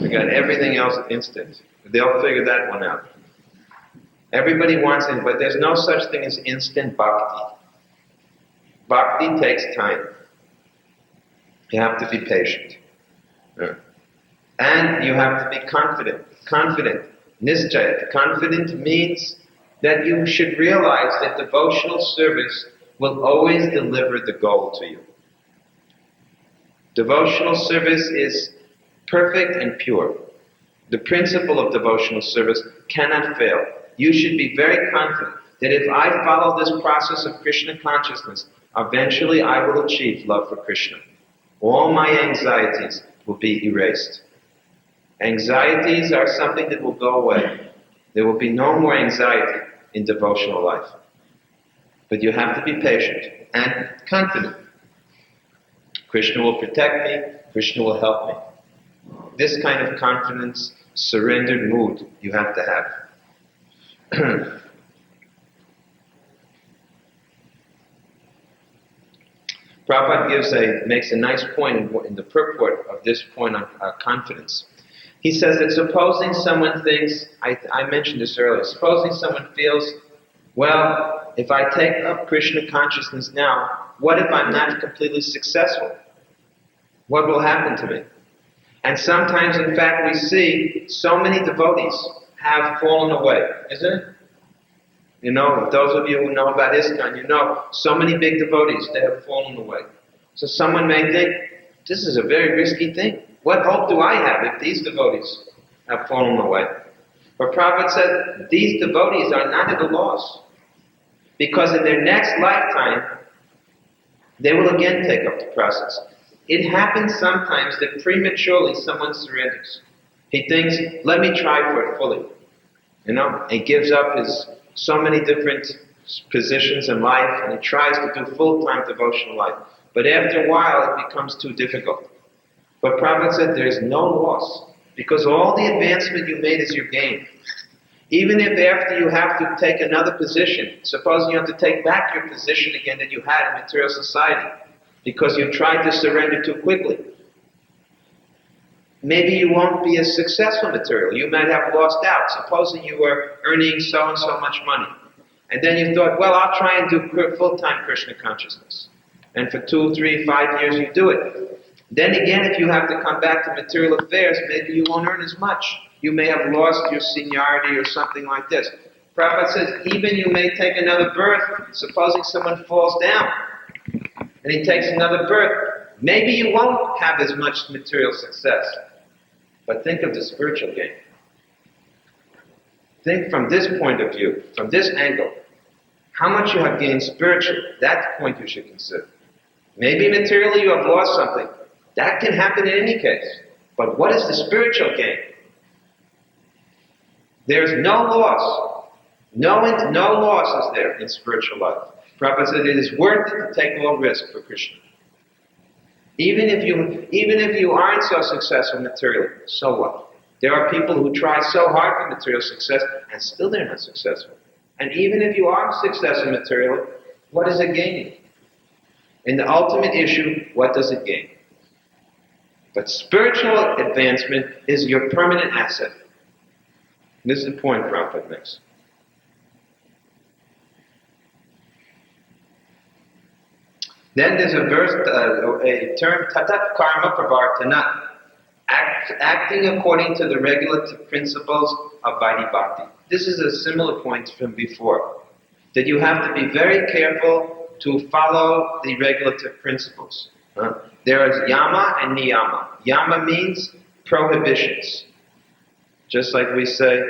We got everything else instant. They'll figure that one out. Everybody wants it, but there's no such thing as instant bhakti. Bhakti takes time. You have to be patient. Yeah. And you have to be confident. Confident. Nischaya. Confident means that you should realize that devotional service will always deliver the goal to you. Devotional service is perfect and pure. The principle of devotional service cannot fail. You should be very confident that if I follow this process of Krishna consciousness, eventually I will achieve love for Krishna. All my anxieties will be erased. Anxieties are something that will go away. There will be no more anxiety in devotional life. But you have to be patient and confident. Krishna will protect me, Krishna will help me. This kind of confidence, surrendered mood you have to have. Prabhupada makes a nice point in the purport of this point on confidence. He says that supposing someone thinks, I mentioned this earlier, supposing someone feels, well, if I take up Krishna consciousness now, what if I'm not completely successful? What will happen to me? And sometimes, in fact, we see so many devotees have fallen away, isn't it? You know, those of you who know about ISKCON, you know, so many big devotees, they have fallen away. So someone may think, this is a very risky thing. What hope do I have if these devotees have fallen away? But Prabhupada said, these devotees are not at a loss. Because in their next lifetime, they will again take up the process. It happens sometimes that prematurely someone surrenders. He thinks, let me try for it fully. You know, he gives up his so many different positions in life, and he tries to do full-time devotional life. But after a while, it becomes too difficult. But Prabhupada said there is no loss, because all the advancement you made is your gain. Even if after you have to take another position, suppose you have to take back your position again that you had in material society, because you tried to surrender too quickly. Maybe you won't be as successful materially. You might have lost out. Supposing you were earning so and so much money. And then you thought, well, I'll try and do full-time Krishna consciousness. And for 2, 3, 5 years you do it. Then again, if you have to come back to material affairs, maybe you won't earn as much. You may have lost your seniority or something like this. Prabhupada says, even you may take another birth. Supposing someone falls down and he takes another birth, maybe you won't have as much material success. But think of the spiritual gain. Think from this point of view, from this angle, how much you have gained spiritually. That's the point you should consider. Maybe materially you have lost something. That can happen in any case. But what is the spiritual gain? There's no loss. No loss is there in spiritual life. Prabhupada said it is worth it to take all risk for Krishna. Even if you aren't so successful materially, so what? There are people who try so hard for material success and still they're not successful. And even if you are successful materially, what is it gaining? In the ultimate issue, what does it gain? But spiritual advancement is your permanent asset. This is the point Prabhupada makes. Then there's a verse, a term, tatat karma pravartanat, acting according to the regulative principles of Vaidhi Bhakti. This is a similar point from before, that you have to be very careful to follow the regulative principles. There is yama and niyama. Yama means prohibitions. Just like we say,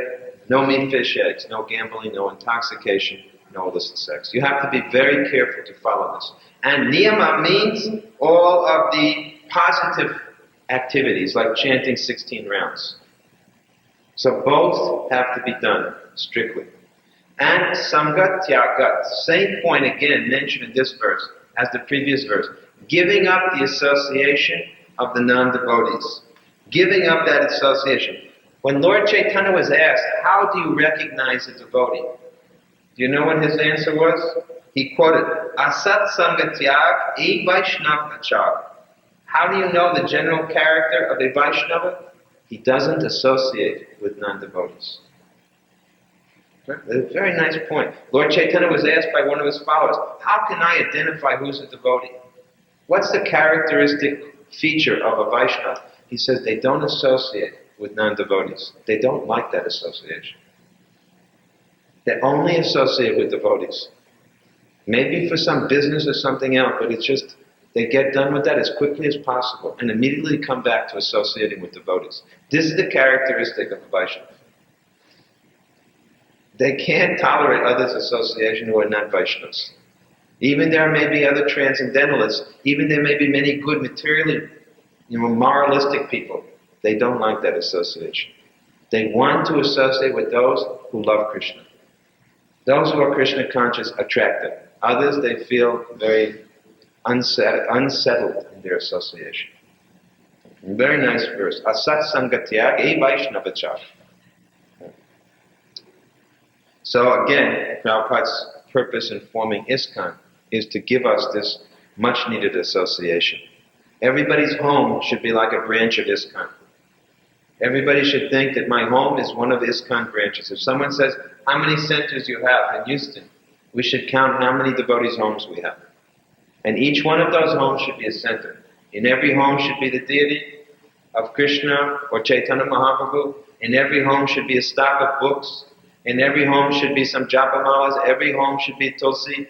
no meat, fish, eggs, no gambling, no intoxication, no illicit sex. You have to be very careful to follow this. And niyama means all of the positive activities, like chanting 16 rounds. So both have to be done strictly. And sangat tyagat, same point again mentioned in this verse as the previous verse. Giving up the association of the non-devotees. Giving up that association. When Lord Chaitanya was asked, how do you recognize a devotee? Do you know what his answer was? He quoted, Asat Sangatyag E Vaishnav Achar. How do you know the general character of a Vaishnava? He doesn't associate with non-devotees. A very nice point. Lord Chaitanya was asked by one of his followers, how can I identify who's a devotee? What's the characteristic feature of a Vaishnava? He says they don't associate with non-devotees. They don't like that association. They only associate with devotees. Maybe for some business or something else, but it's just, they get done with that as quickly as possible and immediately come back to associating with devotees. This is the characteristic of a Vaishnava. They can't tolerate others' association who are not Vaishnavas. Even there may be other transcendentalists, even there may be many good materially, moralistic people. They don't like that association. They want to associate with those who love Krishna. Those who are Krishna conscious attract them. Others they feel very unsettled in their association. Very nice verse. Asat sangatyag e vaishnavachar. So again, Prabhupada's purpose in forming ISKCON is to give us this much needed association. Everybody's home should be like a branch of ISKCON. Everybody should think that my home is one of the ISKCON branches. If someone says, how many centers you have in Houston, we should count how many devotees' homes we have. And each one of those homes should be a center. In every home should be the deity of Krishna or Chaitanya Mahaprabhu. In every home should be a stock of books. In every home should be some japamalas. Every home should be tulsi.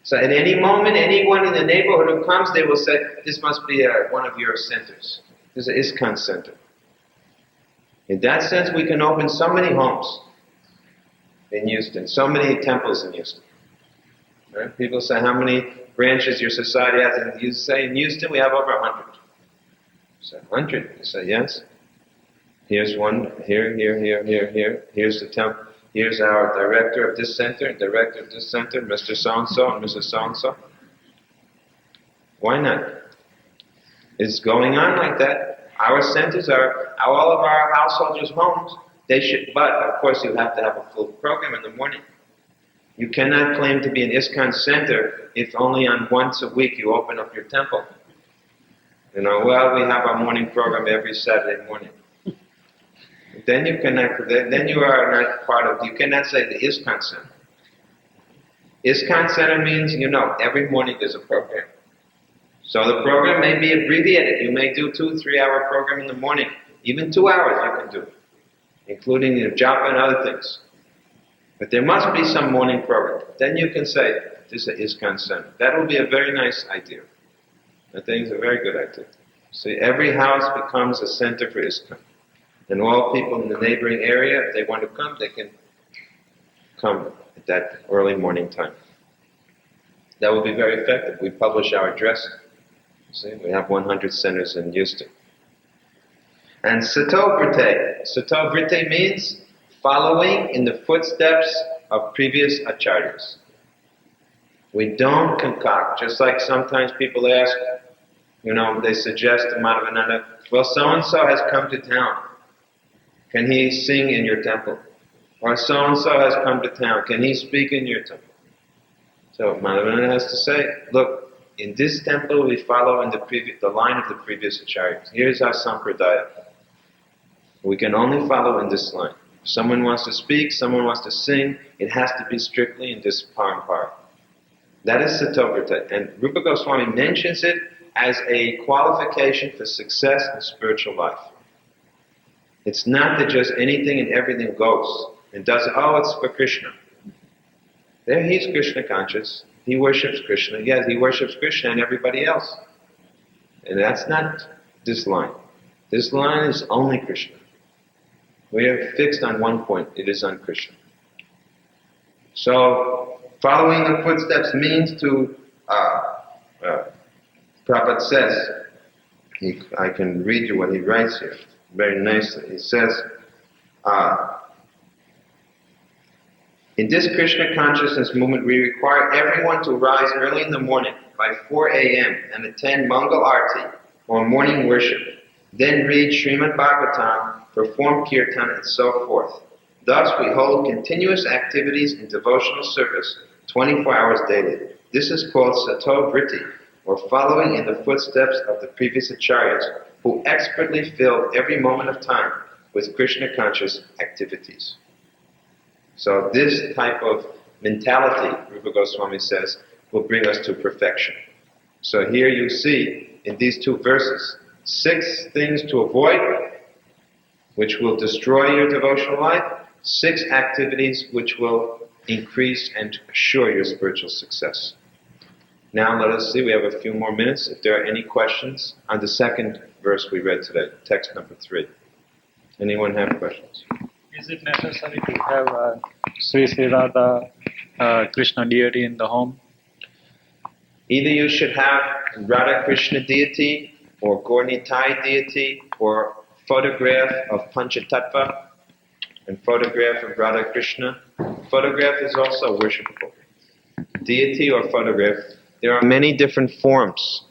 So at any moment, anyone in the neighborhood who comes, they will say, this must be one of your centers. This is an ISKCON center. In that sense, we can open so many homes in Houston, so many temples in Houston. Right? People say, how many branches your society has? And you say, in Houston, we have over 100. You say, 100? You say, yes. Here's one, here. Here's the temple. Here's our director of this center, director of this center, Mr. So-and-so and Mrs. So-and-so. Why not? It's going on like that. Our centers are, all of our householders' homes, they should, but of course you have to have a full program in the morning. You cannot claim to be an ISKCON center if only on once a week you open up your temple. You know, well, we have our morning program every Saturday morning. Then you cannot, then you are not part of, you cannot say the ISKCON center. ISKCON center means, every morning there's a program. So the program may be abbreviated. You may do 2-3 hour program in the morning. Even 2 hours you can do, including japa and other things. But there must be some morning program. Then you can say, this is an ISKCON center. That will be a very nice idea. I think it's a very good idea. See, every house becomes a center for ISKCON. And all people in the neighboring area, if they want to come, they can come at that early morning time. That will be very effective. We publish our address. See, we have 100 centers in Houston. And Sato Vritte. Sato Vritte means following in the footsteps of previous acharyas. We don't concoct. Just like sometimes people ask, they suggest to Madhavananda, well, so-and-so has come to town. Can he sing in your temple? Or so-and-so has come to town. Can he speak in your temple? So Madhavananda has to say, look, in this temple we follow in the line of the previous acharyas. Here's our sampradaya. We can only follow in this line. If someone wants to speak, someone wants to sing, it has to be strictly in this parampara. That is Sato Vritte. And Rupa Goswami mentions it as a qualification for success in spiritual life. It's not that just anything and everything goes and does, it's for Krishna. There he's Krishna conscious. He worships Krishna. Yes, he worships Krishna and everybody else. And that's not this line. This line is only Krishna. We are fixed on one point. It is on Krishna. So, following the footsteps means to, Prabhupada says, I can read you what he writes here very nicely. He says, in this Krishna consciousness movement, we require everyone to rise early in the morning by 4 a.m. and attend Mangal Arti, or morning worship, then read Srimad Bhagavatam, perform kirtan, and so forth. Thus, we hold continuous activities in devotional service 24 hours daily. This is called Sato Vritti, or following in the footsteps of the previous acharyas, who expertly filled every moment of time with Krishna conscious activities. So this type of mentality, Rupa Goswami says, will bring us to perfection. So here you see, in these two verses, 6 things to avoid, which will destroy your devotional life, 6 activities which will increase and assure your spiritual success. Now let us see, we have a few more minutes, if there are any questions on the second verse we read today, text number 3. Anyone have questions? Is it necessary to have Sri Radha Krishna deity in the home? Either you should have Radha Krishna deity, or Gaur-Nitai deity, or photograph of Panchatattva, and photograph of Radha Krishna. Photograph is also worshipable. Deity or photograph there are many different forms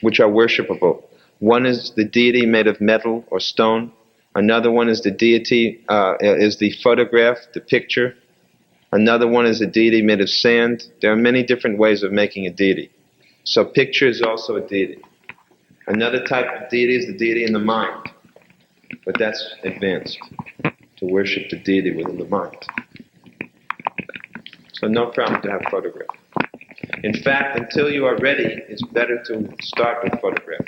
which are worshipable. One is the deity made of metal or stone. Another one is the deity, is the photograph, the picture. Another one is a deity made of sand. There are many different ways of making a deity. So picture is also a deity. Another type of deity is the deity in the mind. But that's advanced, to worship the deity within the mind. So no problem to have photograph. In fact, until you are ready, it's better to start with photograph.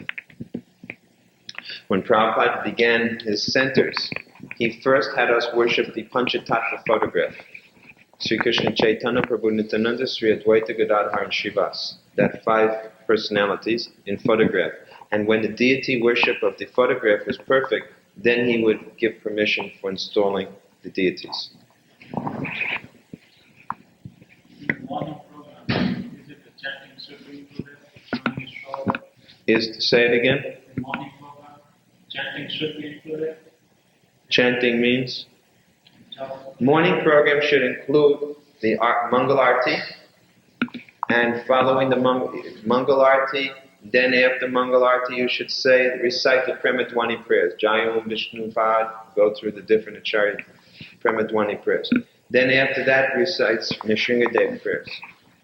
When Prabhupada began his centers, he first had us worship the Panchatattva photograph. Sri Krishna Chaitanya, Prabhu Nityananda, Sri Advaita Gadadhar, and Srivas. That 5 personalities in photograph. And when the deity worship of the photograph was perfect, then he would give permission for installing the deities. Morning program, is it the chanting should be included? Say it again? The morning program, chanting should be included? Chanting means? Morning program should include the Mangal Arti, and following the Mangal Arti, then after Mangal Arti you should recite the Premadwani prayers. Jayam Vishnu Pad, go through the different Acharya Premadwani prayers. Then after that recite Nrsingadev prayers.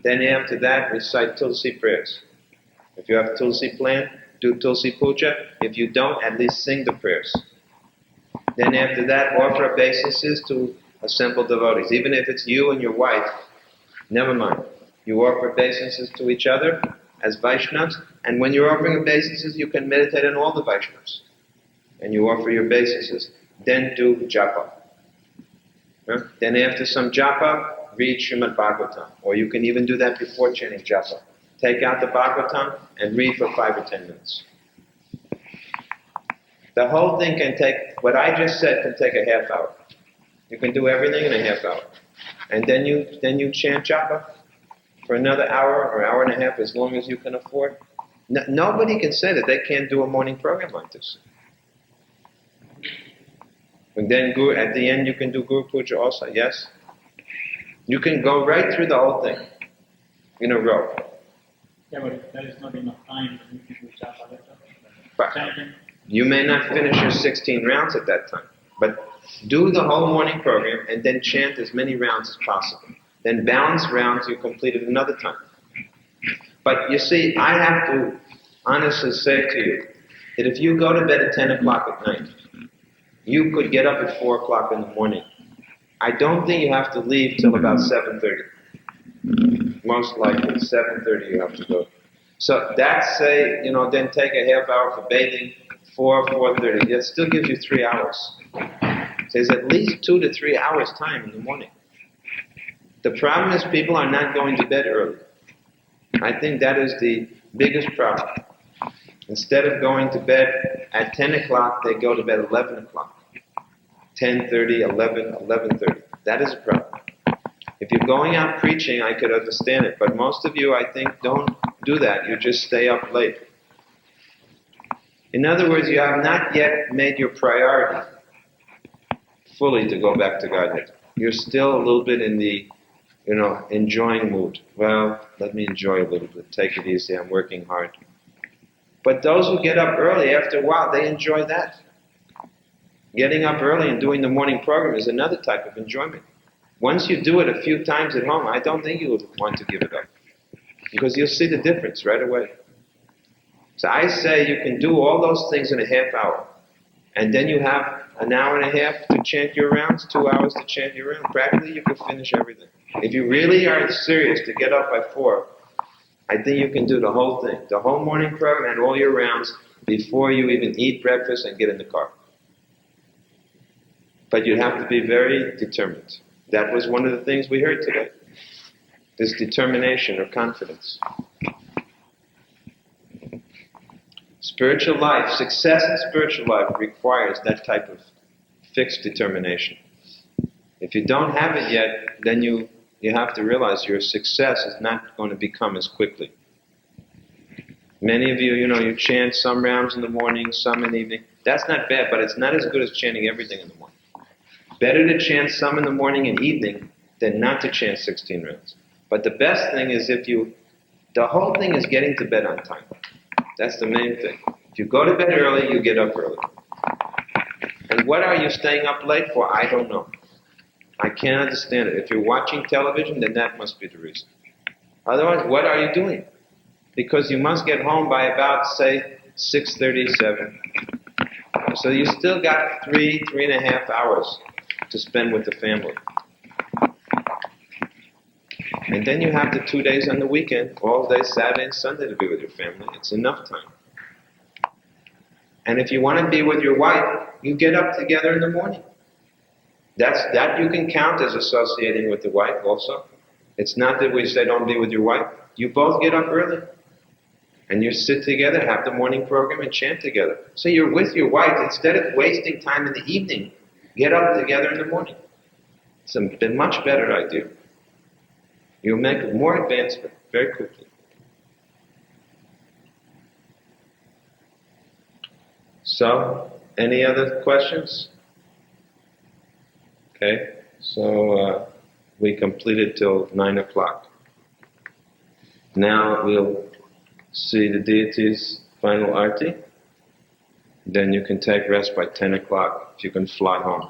Then after that recite Tulsi prayers. If you have Tulsi plant, do Tulsi Puja. If you don't, at least sing the prayers. Then after that, offer obeisances to assembled devotees. Even if it's you and your wife, never mind. You offer obeisances to each other as Vaishnavas, and when you're offering obeisances, you can meditate on all the Vaishnavas. And you offer your obeisances. Then do japa. Then after some japa, read Srimad Bhagavatam. Or you can even do that before chanting japa. Take out the Bhagavatam and read for 5 or 10 minutes. The whole thing can take, what I just said can take a half hour. You can do everything in a half hour. And then you chant japa for another hour or hour and a half, as long as you can afford. Nobody can say that they can't do a morning program like this. And then at the end you can do Guru Puja also, yes? You can go right through the whole thing in a row. Yeah, but if there is not enough time, then you can do japa later. But you may not finish your 16 rounds at that time. But do the whole morning program and then chant as many rounds as possible. Then balance rounds you completed another time. But you see, I have to honestly say to you that if you go to bed at 10 o'clock at night, you could get up at 4 o'clock in the morning. I don't think you have to leave till about 7:30. Most likely, 7:30 you have to go. So that's then take a half hour for bathing, 4:30. That still gives you 3 hours. So there's at least 2 to 3 hours time in the morning. The problem is people are not going to bed early. I think that is the biggest problem. Instead of going to bed at 10 o'clock, they go to bed at 11 o'clock. 10:30, 11, 11:30. That is a problem. If you're going out preaching, I could understand it. But most of you, I think, don't do that. You just stay up late. In other words, you have not yet made your priority fully to go back to Godhead. You're still a little bit in the, enjoying mood. Well, let me enjoy a little bit. Take it easy. I'm working hard. But those who get up early, after a while, they enjoy that. Getting up early and doing the morning program is another type of enjoyment. Once you do it a few times at home, I don't think you would want to give it up. Because you'll see the difference right away. So I say you can do all those things in a half hour. And then you have an hour and a half to chant your rounds, 2 hours to chant your rounds. Practically you can finish everything. If you really are serious to get up by 4, I think you can do the whole thing. The whole morning program and all your rounds before you even eat breakfast and get in the car. But you have to be very determined. That was one of the things we heard today. This determination or confidence. Spiritual life, success in spiritual life requires that type of fixed determination. If you don't have it yet, then you have to realize your success is not going to become as quickly. Many of you, you chant some rounds in the morning, some in the evening. That's not bad, but it's not as good as chanting everything in the morning. Better to chant some in the morning and evening than not to chant 16 rounds. But the best thing is the The whole thing is getting to bed on time. That's the main thing. If you go to bed early, you get up early. And what are you staying up late for? I don't know. I can't understand it. If you're watching television, then that must be the reason. Otherwise, what are you doing? Because you must get home by about, say, 6:37. So you still got 3.5 hours to spend with the family. And then you have the 2 days on the weekend, all day Saturday and Sunday to be with your family. It's enough time. And if you want to be with your wife, you get up together in the morning. That you can count as associating with the wife also. It's not that we say don't be with your wife. You both get up early. And you sit together, have the morning program, and chant together. So you're with your wife. Instead of wasting time in the evening, get up together in the morning. It's a much better idea. You'll make more advancement very quickly. So, any other questions? Okay, so we completed till 9 o'clock. Now we'll see the deity's final arti. Then you can take rest by 10 o'clock if you can fly home.